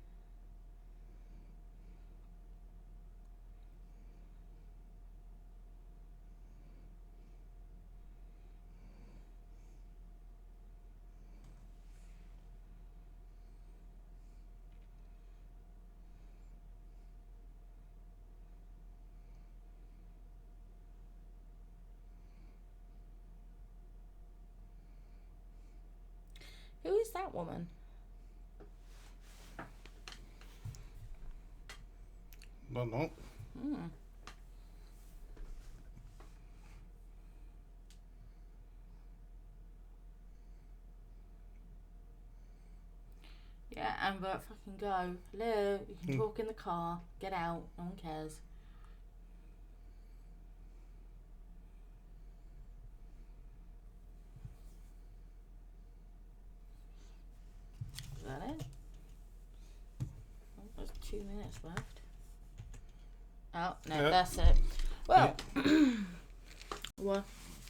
Who is that woman? Don't know. Yeah, Amber, fucking go. Hello, you can talk in the car. Get out, no one cares. Is that it? Oh, there's 2 minutes left. Oh, no, Yeah. that's it. Well, what?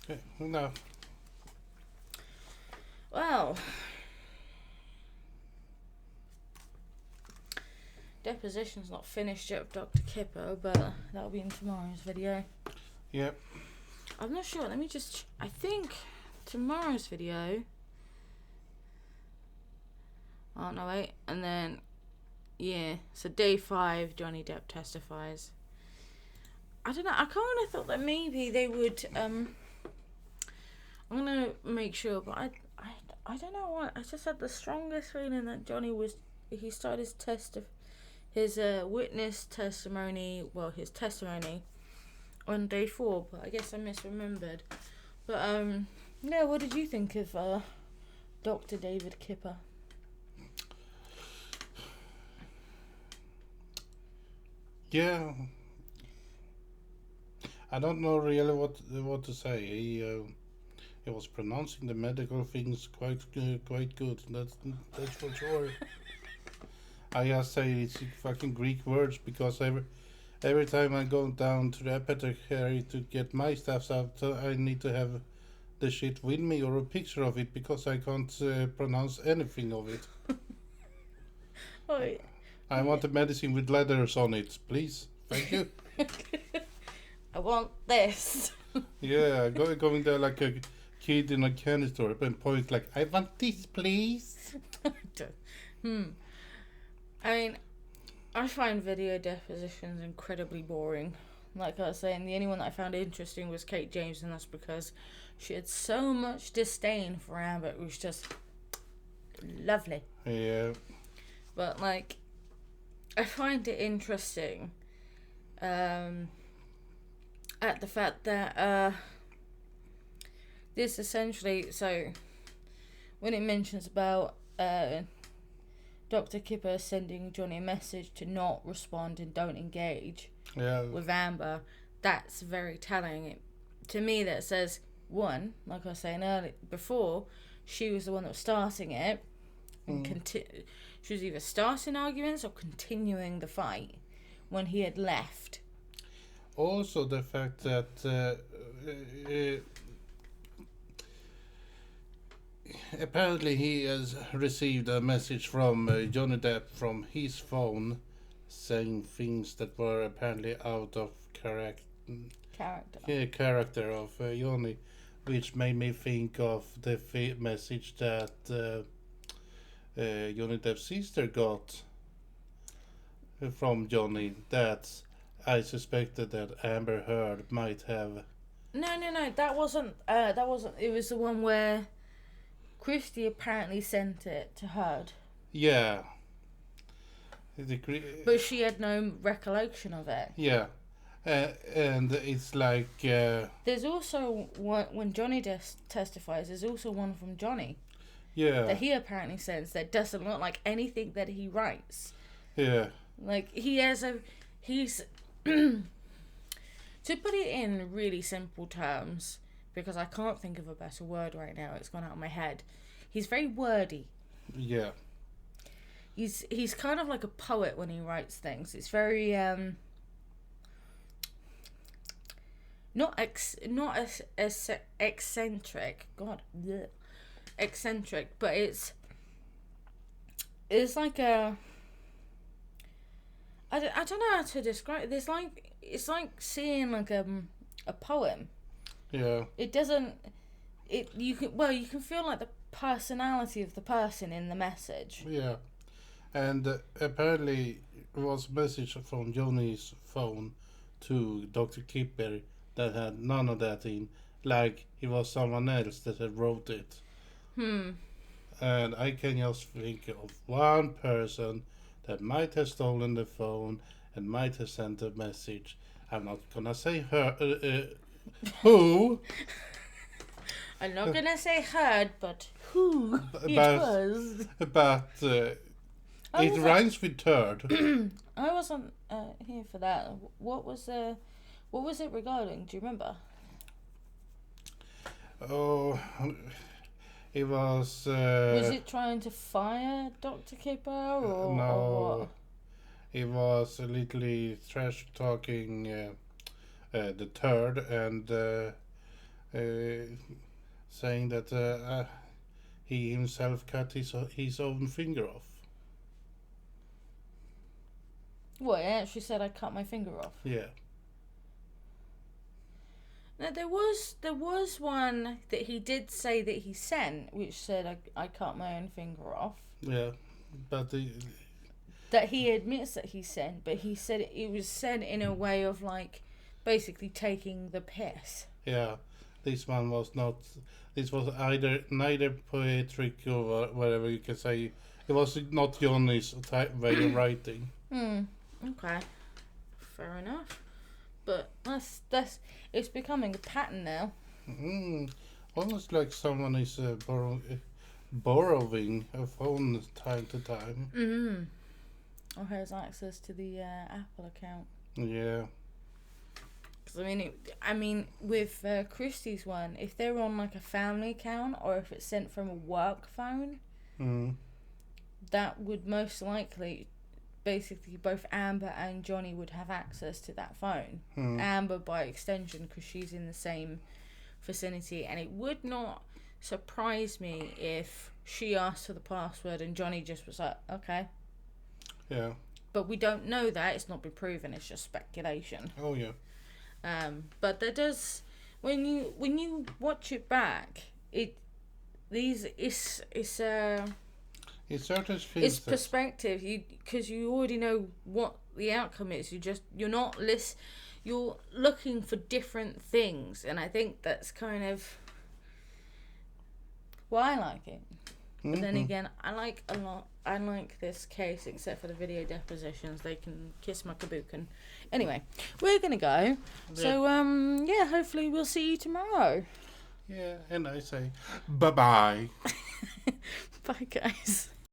Okay, no. Well, deposition's not finished yet with Dr. Kipper, but that'll be in tomorrow's video. Yep. I'm not sure. Let me just... I think tomorrow's video... Oh, no, wait. And then, yeah. So day 5, Johnny Depp testifies. I don't know. I kind of thought that maybe they would... I'm going to make sure, but I don't know why. I just had the strongest feeling that Johnny was... He started his witness testimony... Well, his testimony on day 4, but I guess I misremembered. But, yeah, what did you think of Dr. David Kipper? Yeah. I don't know really what to say. He was pronouncing the medical things quite good. That's for sure. I just say it's fucking Greek words because every time I go down to the apothecary to get my stuff out, I need to have the shit with me or a picture of it because I can't pronounce anything of it. Oh, I want the medicine with letters on it, please. Thank you. I want this. Yeah, going there like a kid in a candy store and point like, I want this, please. I mean, I find video depositions incredibly boring. Like I was saying, the only one that I found interesting was Kate James, and that's because she had so much disdain for Amber. It was just lovely. Yeah. But, like, I find it interesting at the fact that this essentially, so when it mentions about Dr. Kipper sending Johnny a message to not respond and don't engage with Amber, that's very telling. To me, that says, one, like I was saying earlier, before, she was the one that was starting it, and she was either starting arguments or continuing the fight when he had left. Also, the fact that apparently he has received a message from Johnny Depp from his phone saying things that were apparently out of character of Johnny, which made me think of the message that Johnny Depp's sister got from Johnny, that I suspected that Amber Heard might have. No, that wasn't, it was the one where Christie apparently sent it to Heard. Yeah. But she had no recollection of it. Yeah. And it's like... there's also one, when Johnny testifies, there's also one from Johnny. Yeah. That he apparently sends that doesn't look like anything that he writes. Yeah. Like, he's... to put it in really simple terms, because I can't think of a better word right now, it's gone out of my head. He's very wordy. Yeah. he's kind of like a poet when he writes things. It's very not as eccentric. God, bleh. Eccentric, but it's like a. I don't know how to describe it. It's like seeing like a poem. Yeah. It doesn't. You can feel like the personality of the person in the message. Yeah, and apparently it was a message from Johnny's phone to Dr. Kipper that had none of that in. Like it was someone else that had wrote it. And I can just think of one person that might have stolen the phone and might have sent a message. I'm not gonna say her who. I'm not gonna say heard, but who it was. But it rhymes with turd. I wasn't here for that. What was it regarding? Do you remember? Oh, it was. Was it trying to fire Dr. Kipper or no? Or what? It was literally trash talking the turd and saying that he himself cut his own finger off. What? He actually said I cut my finger off. Yeah. Now there was one that he did say that he sent, which said I cut my own finger off. Yeah, but that he admits that he sent, but he said it was sent in a way of like basically taking the piss. Yeah, this one was not. This was neither poetic or whatever you can say. It was not Johnny's type way of writing. Okay. Fair enough. But that's it's becoming a pattern now. Almost like someone is borrowing a phone time to time. Or has access to the Apple account. Yeah. Because I mean, with Christie's one, if they're on like a family account or if it's sent from a work phone, that would most likely, basically, both Amber and Johnny would have access to that phone. Amber by extension, because she's in the same vicinity, and it would not surprise me if she asked for the password and Johnny just was like, okay. Yeah. But we don't know that. It's not been proven. It's just speculation. Oh yeah. But there does, when you watch it back, it's certain things. It's perspective. Because you already know what the outcome is. You're looking for different things, and I think that's kind of why I like it. But then again, I like this case, except for the video depositions. They can kiss my kabukin. Anyway, we're gonna go. Yeah. So hopefully we'll see you tomorrow. Yeah, and I say bye-bye. Bye guys.